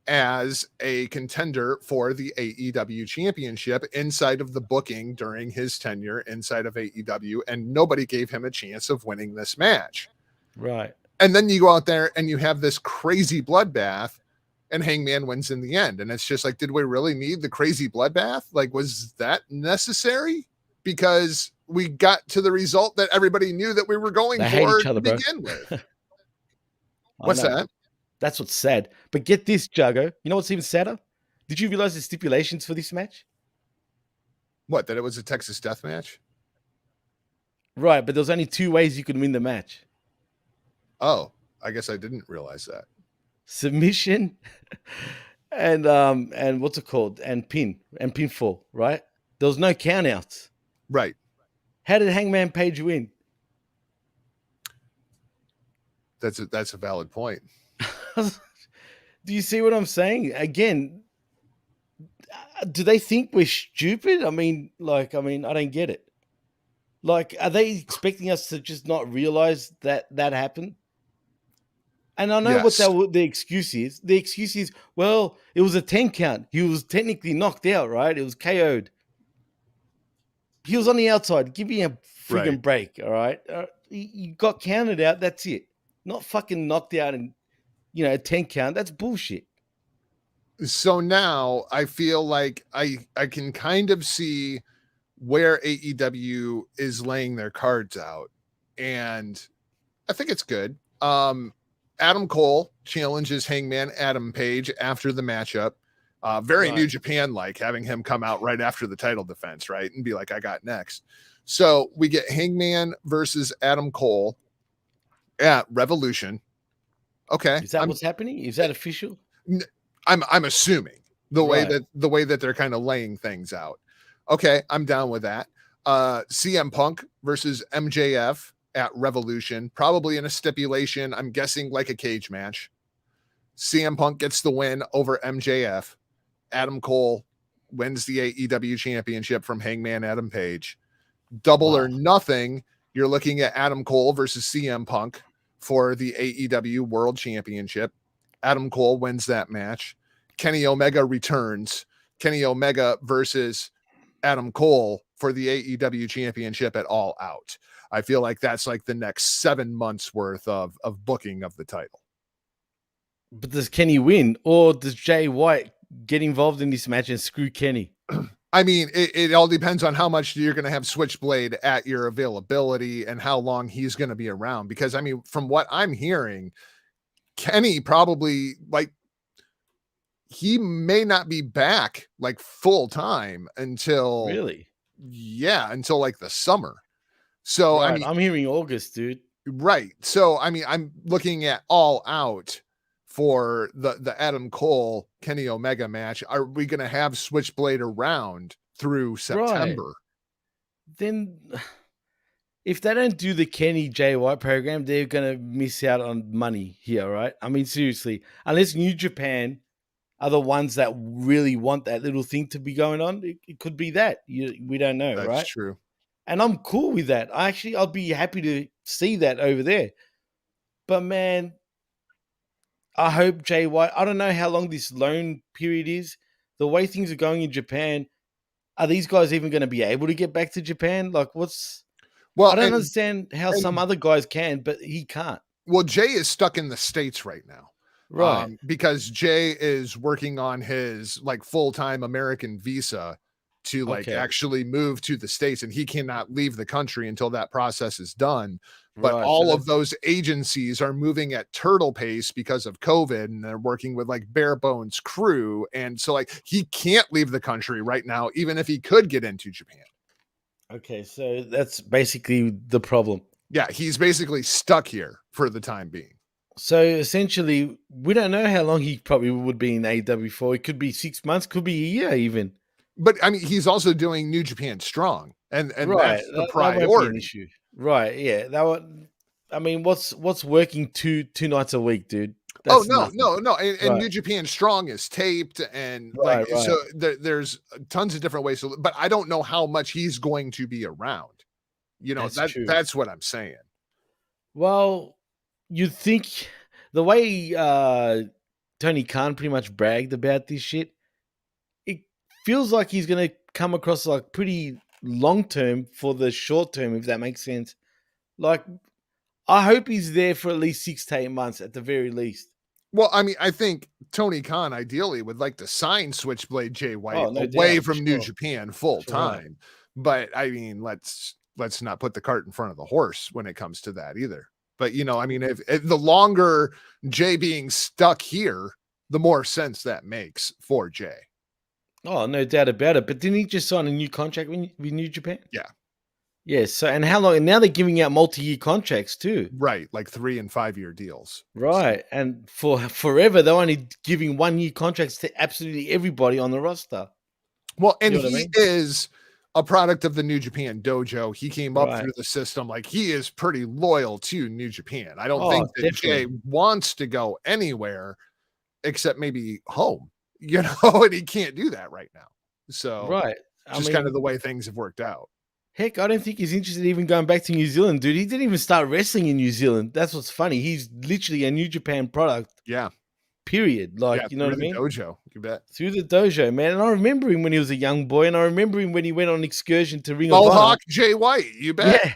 as a contender for the AEW championship inside of the booking during his tenure inside of AEW, and nobody gave him a chance of winning this match. Right. And then you go out there and you have this crazy bloodbath and Hangman wins in the end. And it's just like, did we really need the crazy bloodbath? Like, was that necessary? Because we got to the result that everybody knew that we were going for to begin with. What's that? That's what's sad. But get this, Jago. You know what's even sadder? Did you realize the stipulations for this match? What, that it was a Texas death match? Right, but there's only 2 ways you could win the match. Oh, I guess I didn't realize that. Submission and what's it called? And pinfall, right? There was no countouts. Right. How did Hangman Page win? That's a valid point. Do you see what I'm saying? Again, do they think we're stupid? I don't get it. Like, are they expecting us to just not realize that happened? And I know what the excuse is. The excuse is, well, it was a 10 count. He was technically knocked out, right? It was KO'd. He was on the outside. Give me a friggin' Right. break, all right? You got counted out. That's it. Not fucking knocked out and, a 10 count. That's bullshit. So now I feel like I can kind of see where AEW is laying their cards out, and I think it's good. Adam Cole challenges Hangman Adam Page after the matchup. Very Right. New Japan like, having him come out right after the title defense, right? And be like, I got next. So we get Hangman versus Adam Cole at Revolution. Okay. Is that what's happening? Is that official? I'm assuming the Right. way that they're kind of laying things out. Okay, I'm down with that. CM Punk versus MJF at Revolution, probably in a stipulation, I'm guessing like a cage match. CM Punk gets the win over MJF. Adam Cole wins the AEW championship from Hangman Adam Page. Double or nothing, you're looking at Adam Cole versus CM Punk for the AEW World Championship. Adam Cole wins that match. Kenny Omega returns. Kenny Omega versus Adam Cole for the AEW championship at All Out. I feel like that's like the next 7 months worth of booking of the title. But does Kenny win, or does Jay White get involved in this match and screw Kenny? I mean, it all depends on how much you're going to have Switchblade at your availability and how long he's going to be around. Because, I mean, from what I'm hearing, Kenny probably, like, he may not be back like full time until until like the summer. So right. I mean, I'm hearing August, dude. Right. So I mean, I'm looking at All Out for the Adam Cole Kenny Omega match. Are we going to have Switchblade around through September? Right. Then if they don't do the Kenny Jay White program, they're going to miss out on money here, right? I mean, seriously, unless New Japan are the ones that really want that little thing to be going on, it could be that. We don't know, right? That's true. And I'm cool with that. I'll be happy to see that over there. But man, I hope Jay White, I don't know how long this loan period is. The way things are going in Japan, are these guys even going to be able to get back to Japan? Like, I don't understand how some other guys can, but he can't. Well, Jay is stuck in the States right now. Right. Because Jay is working on his like full-time American visa to like actually move to the States, and he cannot leave the country until that process is done. But all of those agencies are moving at turtle pace because of COVID, and they're working with like bare bones crew. And so like he can't leave the country right now, even if he could get into Japan. Okay. So that's basically the problem. Yeah. He's basically stuck here for the time being. So essentially, we don't know how long he probably would be in AEW for. It could be 6 months, could be a year even. But I mean, he's also doing New Japan Strong, and right. that's the priority. That won't be an issue. Right? Yeah. I mean, what's working two nights a week, dude? That's no. And New Japan Strong is taped, and so there's tons of different ways. But I don't know how much he's going to be around. That's what I'm saying. Well, you think the way Tony Khan pretty much bragged about this shit, it feels like he's going to come across like pretty long term for the short term, if that makes sense. Like, I hope he's there for at least 6 to 8 months at the very least. Well, I mean, I think Tony Khan ideally would like to sign Switchblade Jay White away from New Japan full time. But I mean, let's not put the cart in front of the horse when it comes to that either. But, I mean, if the longer Jay being stuck here, the more sense that makes for Jay. Oh, no doubt about it. But didn't he just sign a new contract with New Japan? Yeah. Yeah. So, and how long? And now they're giving out multi-year contracts too. Right. Like 3 and 5 year deals. Right. So. And for forever, they're only giving 1 year contracts to absolutely everybody on the roster. Well, and he is a product of the New Japan dojo. He came up through the system. Like, he is pretty loyal to New Japan. I don't think that Jay wants to go anywhere except maybe home, and he can't do that right now. So just kind of the way things have worked out. Heck, I don't think he's interested in even going back to New Zealand, dude. He didn't even start wrestling in New Zealand. That's what's funny. He's literally a New Japan product. Yeah. period. Like, you know what I through the mean? dojo. You bet. Through the dojo, man. And I remember him when he was a young boy, and I remember him when he went on excursion to Ring of Honor. Mohawk Jay White. You bet. Yeah,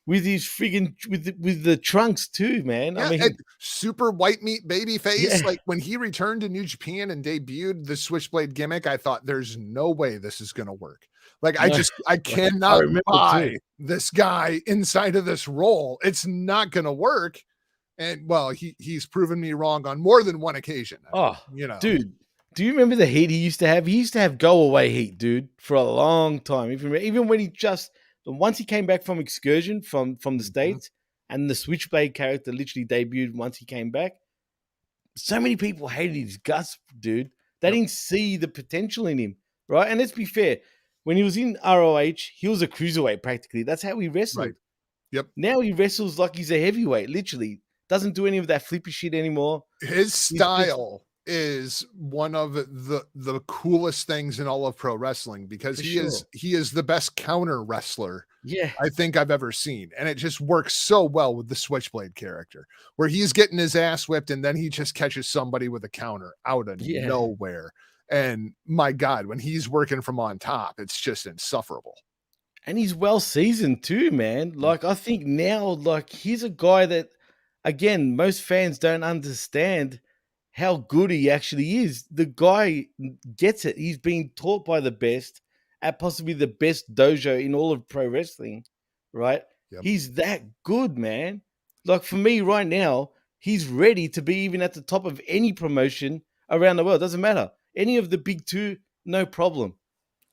with his friggin' with the trunks too, man. Yeah, I mean, and super white meat baby face. Yeah. Like when he returned to New Japan and debuted the Switchblade gimmick, I thought there's no way this is gonna work. Like I cannot buy this guy inside of this role. It's not gonna work. And well, he's proven me wrong on more than one occasion. Oh, you know, dude, do you remember the heat he used to have? He used to have go away heat, dude, for a long time. Even when he once he came back from excursion from the States, and the Switchblade character literally debuted once he came back, so many people hated his guts, dude. They didn't see the potential in him, right? And let's be fair, when he was in ROH, he was a cruiserweight practically. That's how he wrestled. Right. Yep. Now he wrestles like he's a heavyweight, literally. Doesn't do any of that flippy shit anymore. His style is one of the coolest things in all of pro wrestling because he is the best counter wrestler I think I've ever seen. And it just works so well with the Switchblade character where he's getting his ass whipped and then he just catches somebody with a counter out of nowhere. And my God, when he's working from on top, it's just insufferable. And he's well seasoned too, man. Like, I think now, like, he's a guy that, again, most fans don't understand how good he actually is. The guy gets it. He's being taught by the best at possibly the best dojo in all of pro wrestling, right? Yep. He's that good, man. Like, for me right now, he's ready to be even at the top of any promotion around the world. Doesn't matter. Any of the big two, no problem.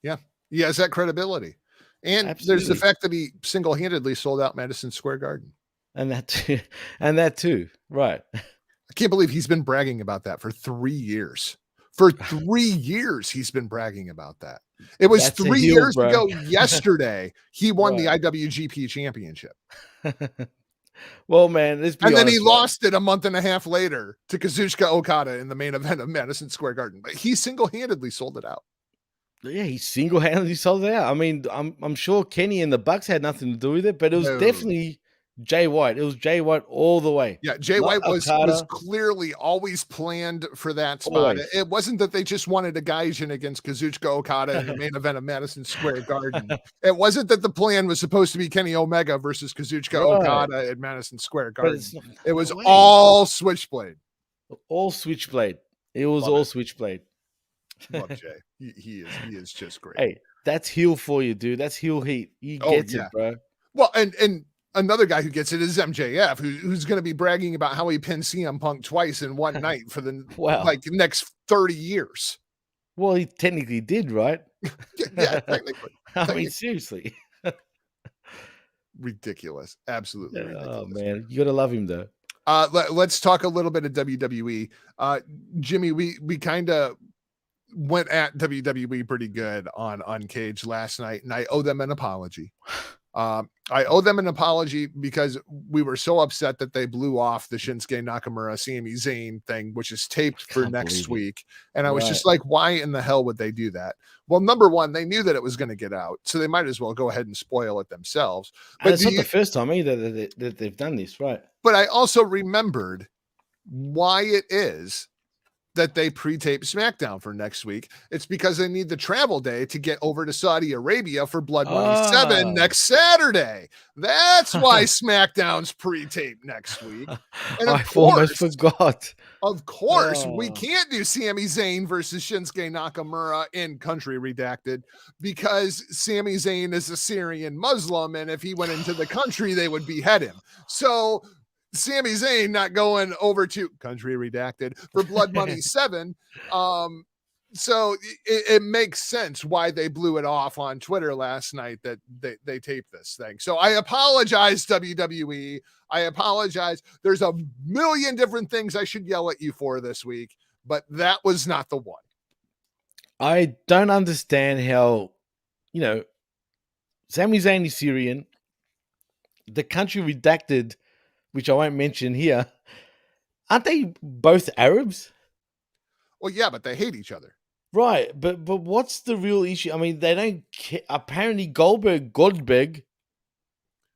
Yeah. He has that credibility. And there's the fact that he single-handedly sold out Madison Square Garden. And that too. Right. I can't believe he's been bragging about that for 3 years. For 3 years, he's been bragging about that. It was 3 years ago yesterday, he won the IWGP championship. Well, man, let's be honest, then he lost it a month and a half later to Kazuchika Okada in the main event of Madison Square Garden. But he single-handedly sold it out. Yeah, he single-handedly sold it out. I mean, I'm sure Kenny and the Bucks had nothing to do with it, but it was definitely Jay White. It was Jay White all the way. Yeah, Jay White was clearly always planned for that spot. Always. It wasn't that they just wanted a Gaijin against Kazuchika Okada in the main event of Madison Square Garden. It wasn't that the plan was supposed to be Kenny Omega versus Kazuchika Okada at Madison Square Garden. It was all Switchblade. All Switchblade. It was all Switchblade. Love Jay. He is just great. Hey, that's heel for you, dude. That's heel heat. He gets it, bro. Well, and another guy who gets it is MJF, who's going to be bragging about how he pinned CM Punk twice in one night for the next 30 years. Well, he technically did, right? Yeah, technically. I mean, seriously. Ridiculous. Absolutely ridiculous. Oh, man. You got to love him, though. Let's talk a little bit of WWE. Jimmy, we kind of went at WWE pretty good on Uncaged last night, and I owe them an apology. I owe them an apology because we were so upset that they blew off the Shinsuke Nakamura Sami Zayn thing, which is taped for next week. And I was just like, why in the hell would they do that? Well, number one, they knew that it was going to get out, so they might as well go ahead and spoil it themselves. But it's not the first time either that they've done this, right? But I also remembered why it is that they pre-tape SmackDown for next week. It's because they need the travel day to get over to Saudi Arabia for Blood Money 7 next Saturday. That's why SmackDown's pre-tape next week. And I almost forgot. Of course, we can't do Sami Zayn versus Shinsuke Nakamura in Country Redacted because Sami Zayn is a Syrian Muslim, and if he went into the country, they would behead him. So Sami Zayn not going over to Country Redacted for Blood Money 7. So it makes sense why they blew it off on Twitter last night that they taped this thing. So I apologize, WWE. I apologize. There's a million different things I should yell at you for this week, but that was not the one. I don't understand how, Sami Zayn is Syrian. The Country Redacted, which I won't mention here, aren't they both Arabs? Well, yeah, but they hate each other. Right, but what's the real issue? I mean, they don't care. Apparently Goldberg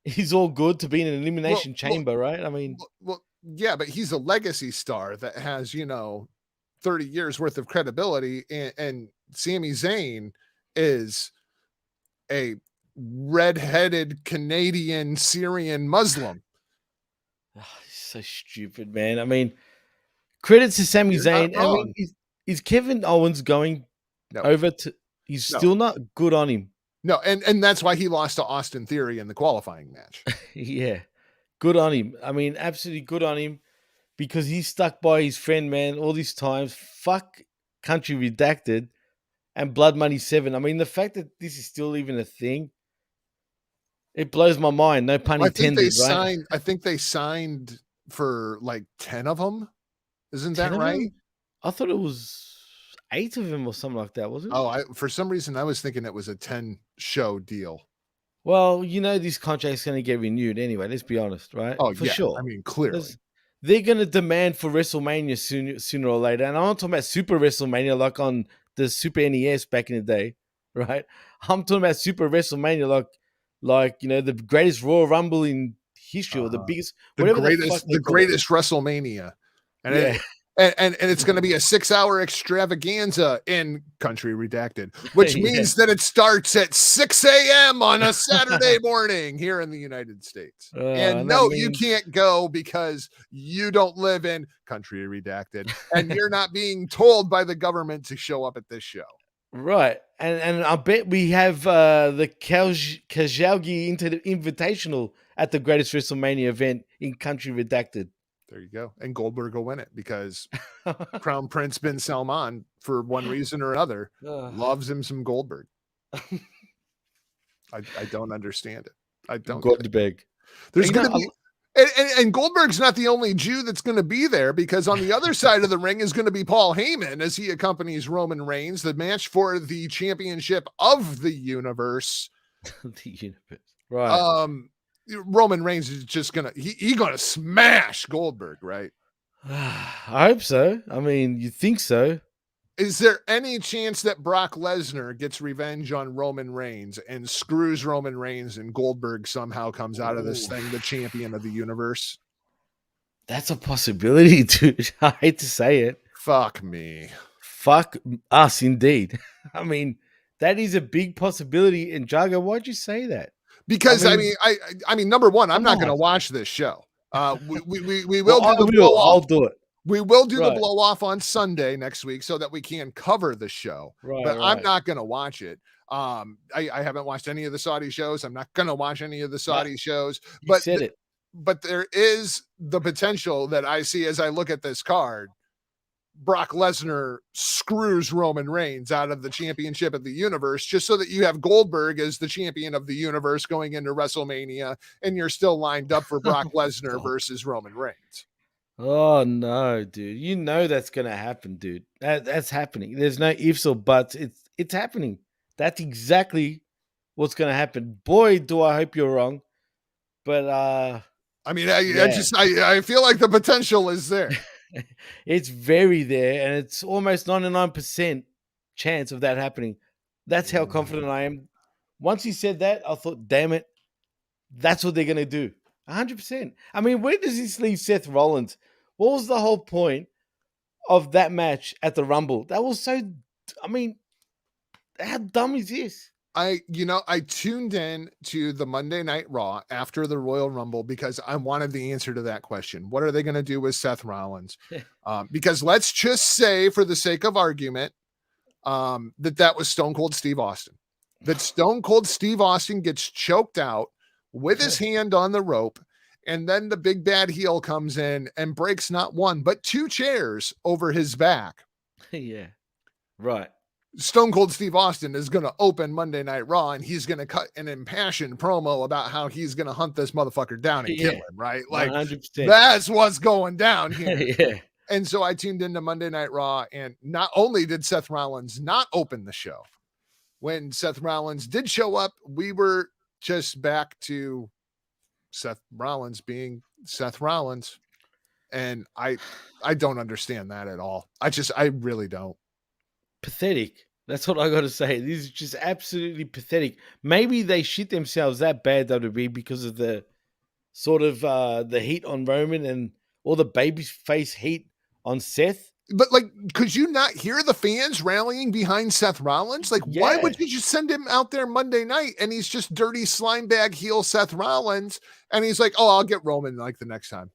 is all good to be in an elimination chamber, right? I mean... Well, yeah, but he's a legacy star that has, 30 years worth of credibility, and Sami Zayn is a red-headed Canadian Syrian Muslim. So stupid, man. I mean, credit to Sami You're not Zayn. I wrong. mean, is Kevin Owens going No. over to? He's No. still not good on him. No, and that's why he lost to Austin Theory in the qualifying match. Yeah, good on him. I mean, absolutely good on him because he's stuck by his friend, man, all these times. Fuck Country Redacted and Blood Money 7. I mean, the fact that this is still even a thing, it blows my mind. No pun intended, right? I think they signed for like 10 of them. Isn't that 10 of right? them? I thought it was 8 of them or something like that, wasn't it? Oh, for some reason I was thinking it was a 10 show deal. Well, you know this contract's going to get renewed anyway. Let's be honest, right? Oh, For yeah. sure. I mean, clearly. They're going to demand for WrestleMania sooner or later. And I'm not talking about Super WrestleMania like on the Super NES back in the day, right? I'm talking about Super WrestleMania like you know, the greatest Royal Rumble in history or the biggest, whatever the greatest WrestleMania. And yeah. And it's going to be a 6-hour extravaganza in Country Redacted, which means that it starts at 6 a.m. on a Saturday morning here in the United States. And no, you can't go because you don't live in Country Redacted and you're not being told by the government to show up at this show. Right. And I bet we have the Kajalgi Invitational at the greatest WrestleMania event in Country Redacted. There you go. And Goldberg will win it because Crown Prince bin Salman, for one reason or another, loves him some Goldberg. I don't understand it. I don't. Goldberg. There's going to be, and Goldberg's not the only Jew that's going to be there, because on the other side of the ring is going to be Paul Heyman as he accompanies Roman Reigns, the match for the championship of the universe. The universe, right? Roman Reigns is just gonna he gonna smash Goldberg, right? I hope so. I mean, you think so? Is there any chance that Brock Lesnar gets revenge on Roman Reigns and screws Roman Reigns and Goldberg somehow comes out of this thing the champion of the universe? That's a possibility, dude. I hate to say it. Fuck me. Fuck us, indeed. I mean, that is a big possibility. And Jago, why'd you say that? Because I mean, number one, I'm not going to watch this show. We will well, do the blow off. I'll do it. We will do the blow off on Sunday next week so that we can cover the show. But I'm not going to watch it. I haven't watched any of the Saudi shows. I'm not going to watch any of the Saudi shows. But but there is the potential that I see as I look at this card. Brock Lesnar screws Roman Reigns out of the championship of the universe just so that you have Goldberg as the champion of the universe going into WrestleMania, and you're still lined up for Brock Lesnar versus Roman Reigns. Oh no, dude. You know that's going to happen, dude. That's happening. There's no ifs or buts. It's happening. That's exactly what's going to happen. Boy, do I hope you're wrong. But I mean, I feel like the potential is there. It's very there, and it's almost 99% chance of that happening. That's how confident I am. Once he said that, I thought, damn it, that's what they're going to do. 100%. I mean, where does this leave Seth Rollins? What was the whole point of that match at the Rumble? That was so, I mean, how dumb is this? I tuned in to the Monday Night Raw after the Royal Rumble because I wanted the answer to that question. What are they going to do with Seth Rollins? Because let's just say, for the sake of argument, that was Stone Cold Steve Austin. That Stone Cold Steve Austin gets choked out with his hand on the rope, and then the big bad heel comes in and breaks not one, but 2 chairs over his back. Yeah, right. Stone Cold Steve Austin is going to open Monday Night Raw, and he's going to cut an impassioned promo about how he's going to hunt this motherfucker down and kill him, right? Like 100%. That's what's going down here. Yeah. And so I tuned into Monday Night Raw, and not only did Seth Rollins not open the show, when Seth Rollins did show up, we were just back to Seth Rollins being Seth Rollins. And I don't understand that at all. I really don't. Pathetic. That's what I got to say. This is just absolutely pathetic. Maybe they shit themselves that bad, WWE, because of the sort of the heat on Roman and all the baby face heat on Seth. But like, could you not hear the fans rallying behind Seth Rollins? Like, why would Yeah. you just send him out there Monday night and he's just dirty slime bag heel Seth Rollins, and he's like, oh, I'll get Roman like the next time.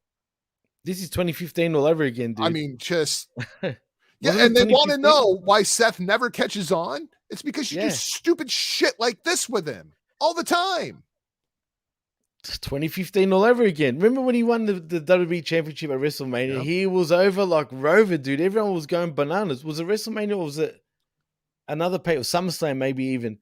This is 2015 all over again, dude. I mean, just yeah, Wasn't it and they want to 2015? know why Seth never catches on. It's because you do Yeah. stupid shit like this with him all the time. It's 2015 all over again. Remember when he won the WWE Championship at WrestleMania? Yeah. He was over like Rover, dude. Everyone was going bananas. Was it WrestleMania or was it another pay or SummerSlam maybe even?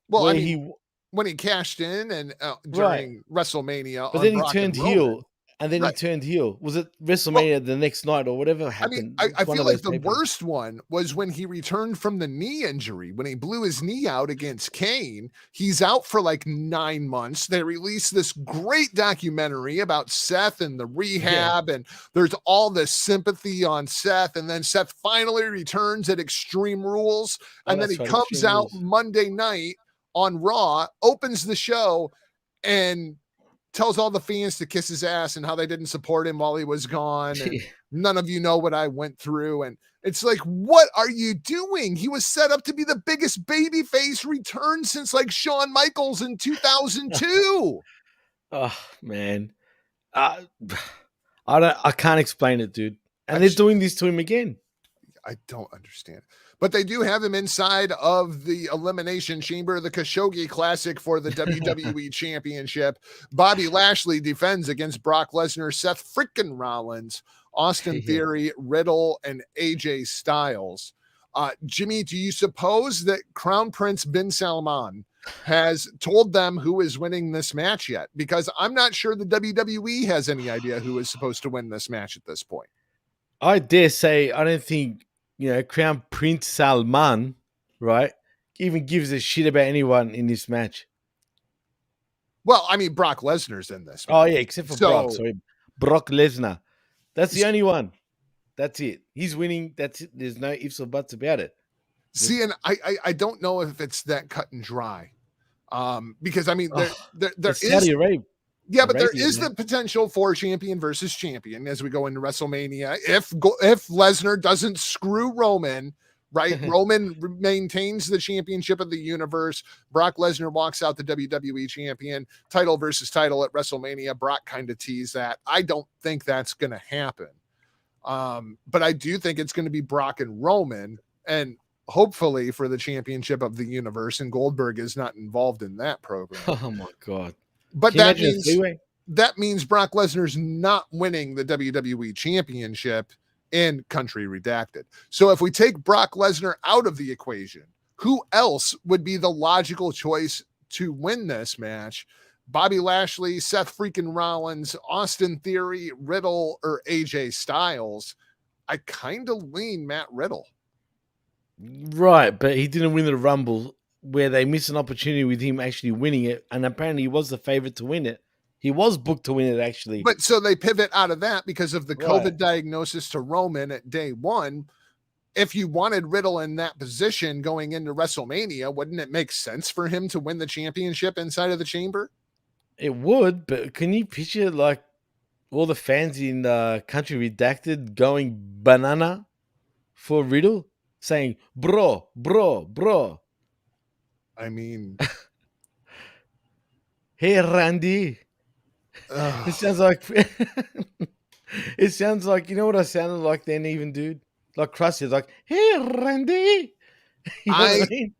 Well, I Where mean, when he cashed in and Right. during WrestleMania, But on then he Brock turned and Roman, heel, and then he right. turned heel. Was it Well, WrestleMania the next night or whatever I happened? mean, I It's one feel of like those the pay-per-views. worst one was when he returned from the knee injury, when he blew his knee out against Kane. He's out for like 9 months. They released this great documentary about Seth and the rehab, and there's all this sympathy on Seth. And then Seth finally returns at Extreme Rules, and then that's he right, comes Extreme out Rules. Monday night on Raw, opens the show, and tells all the fans to kiss his ass and how they didn't support him while he was gone. And none of you know what I went through. And it's like, what are you doing? He was set up to be the biggest babyface return since like Shawn Michaels in 2002. Oh man, I can't explain it, dude. And I they're just- doing this to him again. I don't understand. But they do have him inside of the Elimination Chamber, the Khashoggi Classic for the WWE Championship. Bobby Lashley defends against Brock Lesnar, Seth freaking Rollins, Austin Yeah. Theory, Riddle, and AJ Styles. Jimmy, do you suppose that Crown Prince Bin Salman has told them who is winning this match yet? Because I'm not sure the WWE has any idea who is supposed to win this match at this point. I dare say, I don't think, Crown Prince Salman, right, even gives a shit about anyone in this match. Well, I mean, Brock Lesnar's in this match. Oh, yeah, except for Brock. So- Sorry. Brock Lesnar. That's the only one. That's it. He's winning. That's it. There's no ifs or buts about it. See, and I don't know if it's that cut and dry. Because I mean, there It's is Saudi Arabia. yeah, but there Arabia, is man. the potential for champion versus champion as we go into WrestleMania. If Lesnar doesn't screw Roman, right? Roman maintains the championship of the universe. Brock Lesnar walks out the WWE champion, title versus title at WrestleMania. Brock kind of teased that. I don't think that's going to happen. But I do think it's going to be Brock and Roman, and hopefully for the championship of the universe. And Goldberg is not involved in that program. Oh, my God. But Can you that imagine a means three-way? that means Brock Lesnar's not winning the WWE championship in Country Redacted. So if we take Brock Lesnar out of the equation, who else would be the logical choice to win this match? Bobby Lashley, Seth freaking Rollins, Austin Theory, Riddle, or AJ Styles? I kind of lean Matt Riddle. Right, but he didn't win the Rumble where they missed an opportunity with him actually winning it. And apparently he was the favorite to win it. He was booked to win it, actually. But so they pivot out of that because of the COVID Right. diagnosis to Roman at day one. If you wanted Riddle in that position going into WrestleMania, wouldn't it make sense for him to win the championship inside of the chamber? It would, but can you picture like all the fans in Country Redacted going banana for Riddle, saying "bro, bro, bro"? I mean, Hey, Randy. ugh. It sounds like it sounds like, you know what I sounded like then, even, dude? Like Krusty, like, "Hey, Randy." You know what I mean?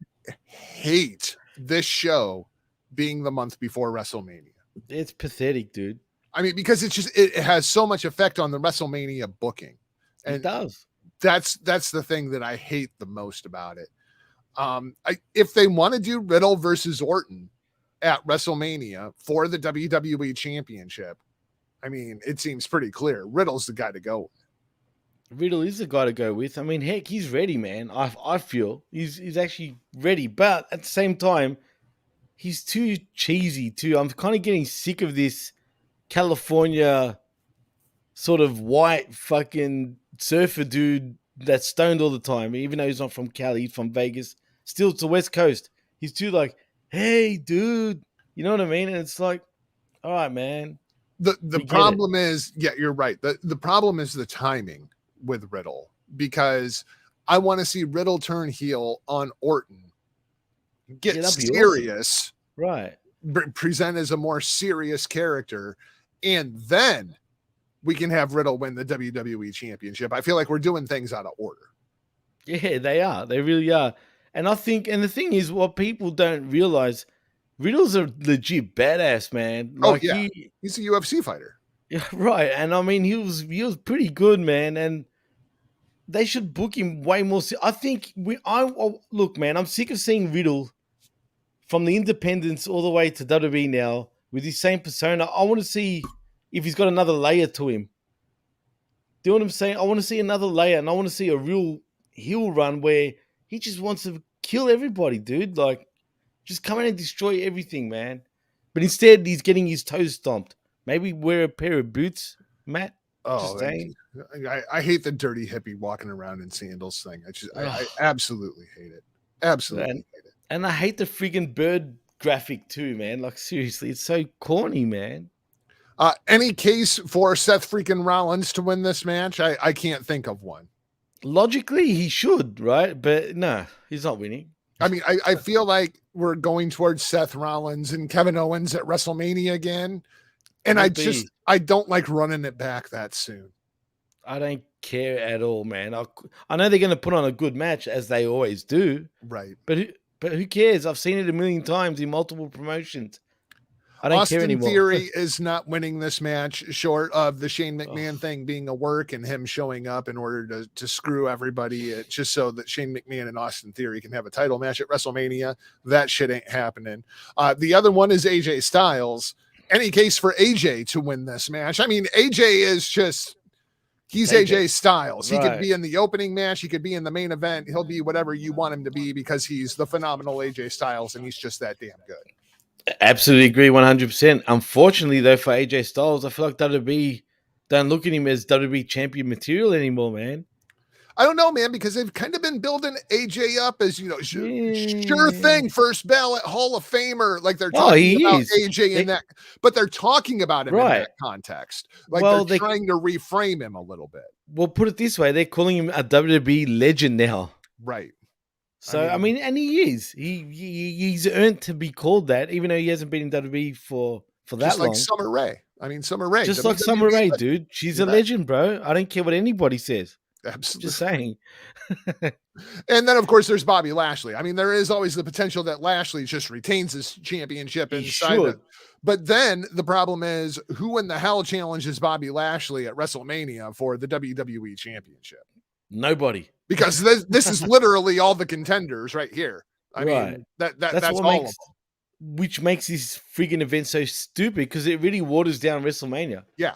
hate this show being the month before WrestleMania. It's pathetic, dude. I mean, because it has so much effect on the WrestleMania booking. It And does. that's the thing that I hate the most about it. If they want to do Riddle versus Orton at WrestleMania for the WWE Championship, I mean, it seems pretty clear. Riddle's the guy to go with. Riddle is the guy to go with. I mean, heck, he's ready, man. I feel he's actually ready, but at the same time, he's too cheesy too. I'm kind of getting sick of this California sort of white fucking surfer dude that's stoned all the time. Even though he's not from Cali, he's from Vegas. Still, it's the West Coast. He's too like, hey, dude. You know what I mean? And it's like, all right, man. The We get problem is, yeah, you're right. The problem is the timing. with Riddle because I want to see Riddle turn heel on Orton, get that'd be awesome. serious, Right. present as a more serious character, and then we can have Riddle win the WWE Championship. I feel like we're doing things out of order. Yeah, they are. They really are. And I think, and the thing is, what people don't realize, Riddle's a legit badass, man. Oh Like yeah, he's a UFC fighter. right. And I mean, he was pretty good, man. And they should book him way more. I think look, man. I'm sick of seeing Riddle from the independents all the way to WWE now with his same persona. I want to see if he's got another layer to him. Do you know what I'm saying? I want to see another layer, and I want to see a real heel run where he just wants to kill everybody, dude. Like, just come in and destroy everything, man. But instead, he's getting his toes stomped. Maybe wear a pair of boots, Matt. Oh, Just saying. I hate the dirty hippie walking around in sandals thing. I absolutely hate it. Absolutely hate it. And I hate the freaking bird graphic too, man. Like, seriously, it's so corny, man. Any case for Seth freaking Rollins to win this match? I can't think of one. Logically, he should, right? But no, he's not winning. I mean, I feel like we're going towards Seth Rollins and Kevin Owens at WrestleMania again. And I don't like running it back that soon. I don't care at all, man. I know they're going to put on a good match, as they always do. Right. But who cares? I've seen it a million times in multiple promotions. I don't care anymore. Austin Theory is not winning this match, short of the Shane McMahon thing being a work and him showing up in order to screw everybody, just so that Shane McMahon and Austin Theory can have a title match at WrestleMania. That shit ain't happening. The other one is AJ Styles. Any case for AJ to win this match? I mean, AJ is just, he's AJ Styles. He could be in the opening match. He could be in the main event. He'll be whatever you want him to be because he's the phenomenal AJ Styles and he's just that damn good. Absolutely agree 100%. Unfortunately, though, for AJ Styles, I feel like WWE don't look at him as WWE champion material anymore, man. I don't know, man, because they've kind of been building AJ up as, sure thing, first ballot Hall of Famer. Like they're talking about AJ in that, but they're talking about him in that context. Like they're trying to reframe him a little bit. Well, put it this way, they're calling him a WWE legend now. Right. So, I mean, and he is. He's earned to be called that, even though he hasn't been in WWE for that just long. Like Summer Rae. I mean, Summer Rae. Just like Summer Rae, dude. She's a legend, bro. I don't care what anybody says. Absolutely. Just saying. And then, of course, there's Bobby Lashley. I mean, there is always the potential that Lashley just retains his championship inside it. But then the problem is, who in the hell challenges Bobby Lashley at WrestleMania for the WWE Championship? Nobody. Because this is literally all the contenders right here. I mean, that's all of them. Which makes this freaking event so stupid because it really waters down WrestleMania. Yeah.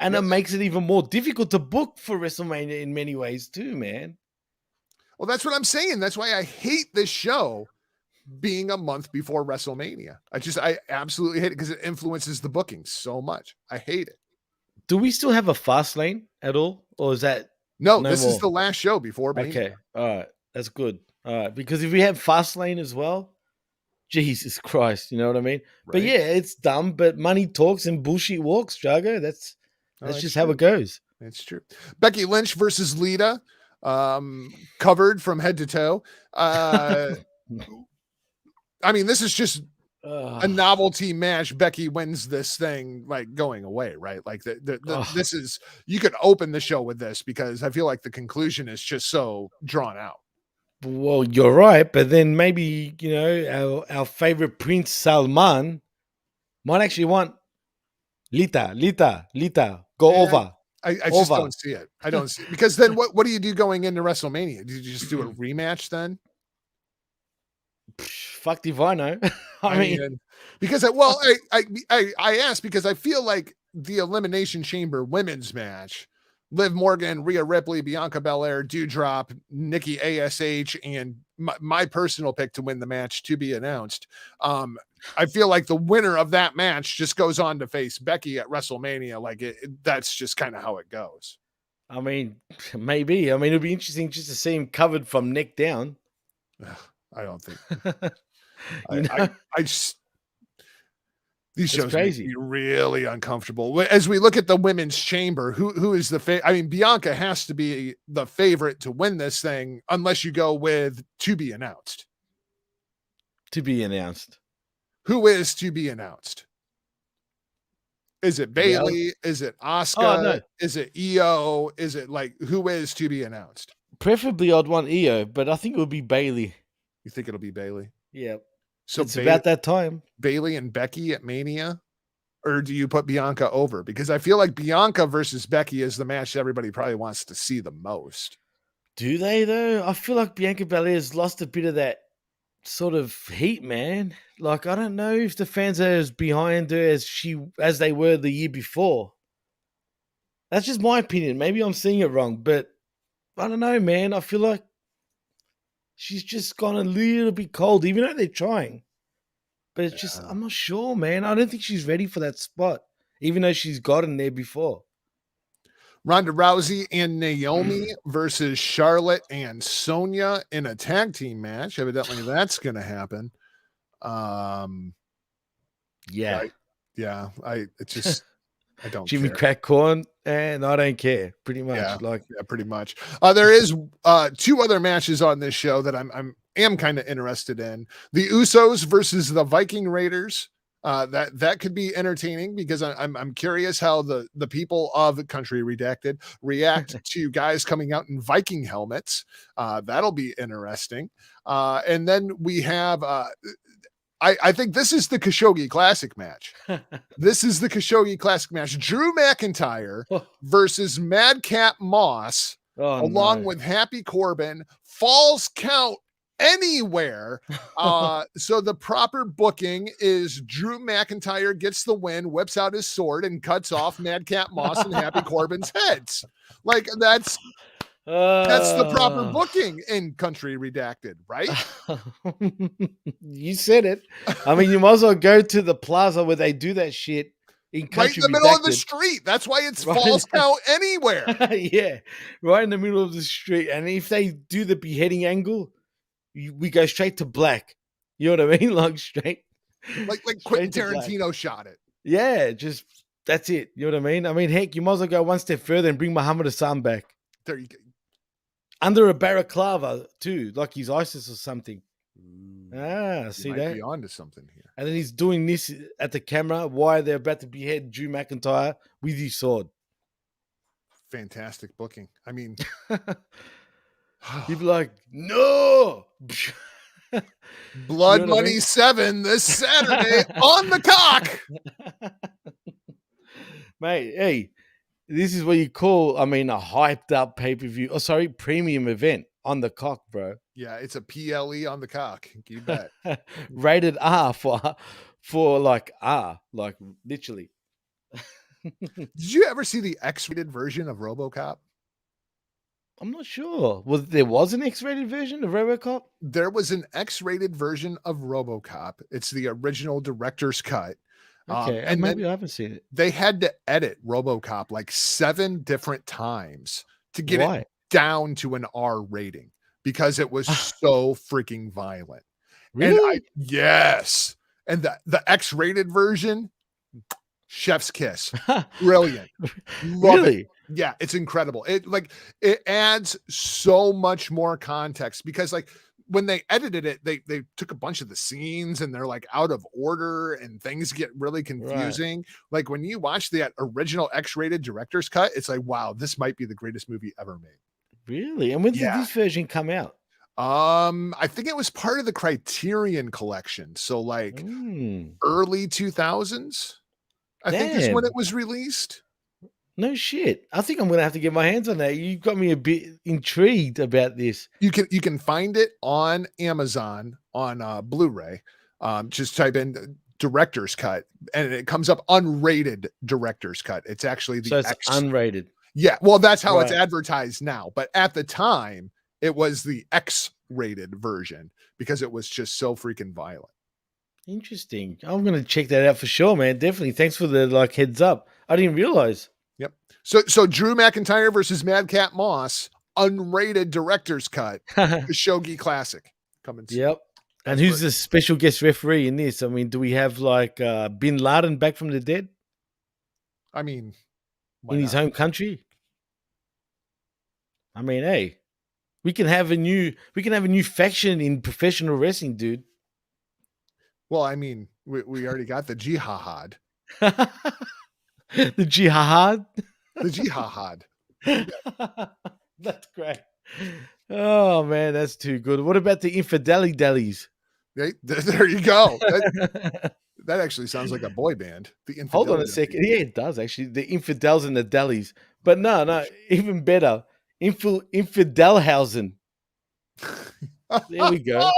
And it makes it even more difficult to book for WrestleMania in many ways too, man. Well, that's what I'm saying. That's why I hate this show being a month before WrestleMania. I absolutely hate it because it influences the bookings so much. I hate it. Do we still have a fast lane at all? Or is that no this more? Is the last show before Mania. Okay. All right. That's good. All right. Because if we have fast lane as well, Jesus Christ, you know what I mean? Right. But yeah, it's dumb, but money talks and bullshit walks, Jago. That's just how it goes. It's true. Becky Lynch versus Lita, covered from head to toe. I mean, this is just a novelty match. Becky wins this thing, like going away, right? Like this is, you could open the show with this because I feel like the conclusion is just so drawn out. Well, you're right, but then maybe, our favorite Prince Salman might actually want Lita, go over. I just don't see it. I don't see it. Because then what do you do going into WrestleMania? Do you just do a rematch then? Fuck if I know. I mean, because I asked because I feel like the Elimination Chamber women's match, Liv Morgan, Rhea Ripley, Bianca Belair, Doudrop, Nikki ASH, and my personal pick to win the match to be announced. I feel like the winner of that match just goes on to face Becky at WrestleMania. Like that's just kind of how it goes. I mean, maybe. I mean, it'll be interesting just to see him covered from neck down. I don't think. I just These It's shows make crazy. me really uncomfortable. As we look at the women's chamber, who is the favorite? I mean, Bianca has to be the favorite to win this thing, unless you go with to be announced. To be announced. Who is to be announced? Is it Bailey? Is it Asuka? Oh, no. Is it Io? Is it like who is to be announced? Preferably I'd want Io, but I think it would be Bailey. You think it'll be Bailey? Yeah. So it's about that time. Bailey and Becky at Mania? Or do you put Bianca over? Because I feel like Bianca versus Becky is the match everybody probably wants to see the most. Do they, though? I feel like Bianca Belair's lost a bit of that sort of heat, man. Like, I don't know if the fans are as behind her as they were the year before. That's just my opinion. Maybe I'm seeing it wrong, but I don't know, man. I feel like she's just gone a little bit cold, even though they're trying. But it's just, I'm not sure, man. I don't think she's ready for that spot, even though she's gotten there before. Ronda Rousey and Naomi versus Charlotte and Sonya in a tag team match. Evidently, that's going to happen. Yeah. I don't Jimmy care. crack corn, and I don't care. Pretty much. Yeah, pretty much. There is 2 other matches on this show that I am kind of interested in. The Usos versus the Viking Raiders. That could be entertaining because I'm curious how the people of Country Redacted react to guys coming out in Viking helmets. That'll be interesting. And then we have I think this is the Khashoggi Classic match. This is the Khashoggi Classic match. Drew McIntyre versus Madcap Moss, along with Happy Corbin. Falls count anywhere. So the proper booking is Drew McIntyre gets the win, whips out his sword, and cuts off Madcap Moss and Happy Corbin's heads. Like that's the proper booking in Country Redacted, right? You said it. I mean, you might as well go to the plaza where they do that shit in Country right in the middle of the street. That's why it's falls count anywhere. Yeah, right in the middle of the street. And if they do the beheading angle, we go straight to black. You know what I mean? Like straight. Like Quentin Tarantino shot it. Yeah, just that's it. You know what I mean? I mean, heck, you might as well go one step further and bring Muhammad Hassan back. There you go. Under a balaclava too, like he's ISIS or something. See might that? Be onto something here. And then he's doing this at the camera while they're about to behead Drew McIntyre with his sword. Fantastic booking. I mean, you'd be like, no. Blood Money 7 this Saturday on the cock. Mate, hey, this is what you call, a hyped up pay-per-view. Oh, sorry, premium event on the cock, bro. Yeah, it's a PLE on the cock. You bet. Rated R for like R, like literally. Did you ever see the X-rated version of RoboCop? I'm not sure. There was an X-rated version of RoboCop? There was an X-rated version of RoboCop. It's the original director's cut. Okay, and maybe I haven't seen it. They had to edit RoboCop like 7 different times to get it down to an R rating because it was so freaking violent. Really? Yes. And the X-rated version, chef's kiss. Brilliant. Really? It. Yeah, it's incredible. It adds so much more context because like when they edited it, they took a bunch of the scenes and they're like out of order and things get really confusing. Right. Like when you watch that original X-rated director's cut, it's like, wow, this might be the greatest movie ever made. Really? And when did this version come out? I think it was part of the Criterion collection. So like early 2000s, I think is when it was released. No shit. I think I'm going to have to get my hands on that. You got me a bit intrigued about this. You can find it on Amazon on Blu-ray. Just type in director's cut and it comes up unrated director's cut. It's actually the it's unrated. Yeah, well that's how it's advertised now, but at the time it was the X-rated version because it was just so freaking violent. Interesting. I'm going to check that out for sure, man. Definitely. Thanks for the heads up. I didn't realize. Yep. So Drew McIntyre versus Madcap Moss, unrated director's cut, Khashoggi Classic coming soon. Yep. And who's the special guest referee in this? I mean, do we have like Bin Laden back from the dead? I mean, in his home country? I mean, hey, we can have a new faction in professional wrestling, dude. Well, I mean, we already got the jihad. The jihad? The jihad. That's great. Oh man, that's too good. What about the infidelity delis? There you go. That actually sounds like a boy band. The Hold on a second. Yeah, it does actually. The infidels and the delis. But no, even better. Infidelhausen. There we go.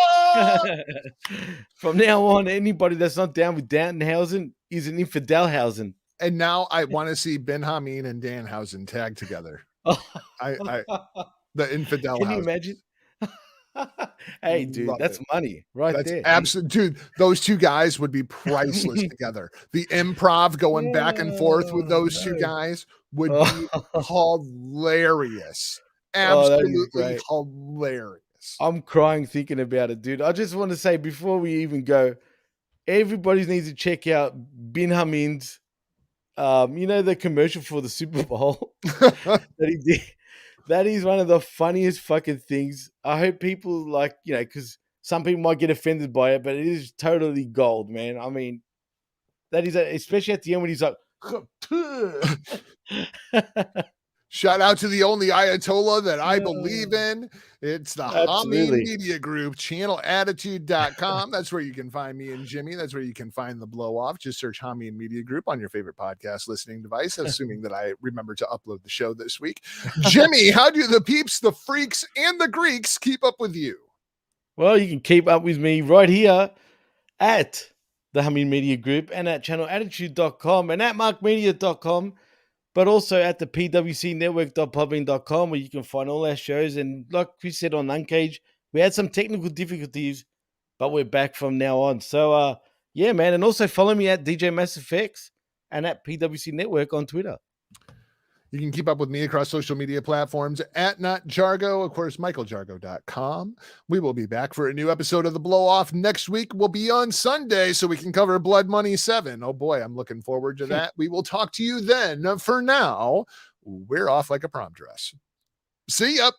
From now on, anybody that's not down with Danhausen is an Infidelhausen. And now I want to see Ben Hameen and Danhausen tag together. The Infidel. Can you imagine? Hey, dude, that's money there. Absolute, dude. Those two guys would be priceless together. The improv going back and forth with those two guys would be hilarious. Absolutely hilarious. I'm crying thinking about it, dude. I just want to say before we even go, everybody needs to check out Bin Hameen's, the commercial for the Super Bowl that he did. That is one of the funniest fucking things. I hope people because some people might get offended by it, but it is totally gold, man. I mean, that is, especially at the end when he's like, shout out to the only Ayatollah that I believe in. It's the Hangman Media Group, channelattitude.com. That's where you can find me and Jimmy. That's where you can find the blow off. Just search Hangman Media Group on your favorite podcast listening device, assuming that I remember to upload the show this week. Jimmy, how do the peeps, the freaks, and the Greeks keep up with you? Well, you can keep up with me right here at the Hangman Media Group and at channelattitude.com and at markmedia.com. But also at the pwcnetwork.podbean.com, where you can find all our shows. And like we said on Uncaged, we had some technical difficulties, but we're back from now on. So, yeah, man. And also follow me at DJ MassFX and at PWC Network on Twitter. You can keep up with me across social media platforms at NotJargo, of course, michaeljargo.com. We will be back for a new episode of The Blow Off next week. We'll be on Sunday so we can cover Blood Money 7. Oh boy, I'm looking forward to that. We will talk to you then. For now, we're off like a prom dress. See ya.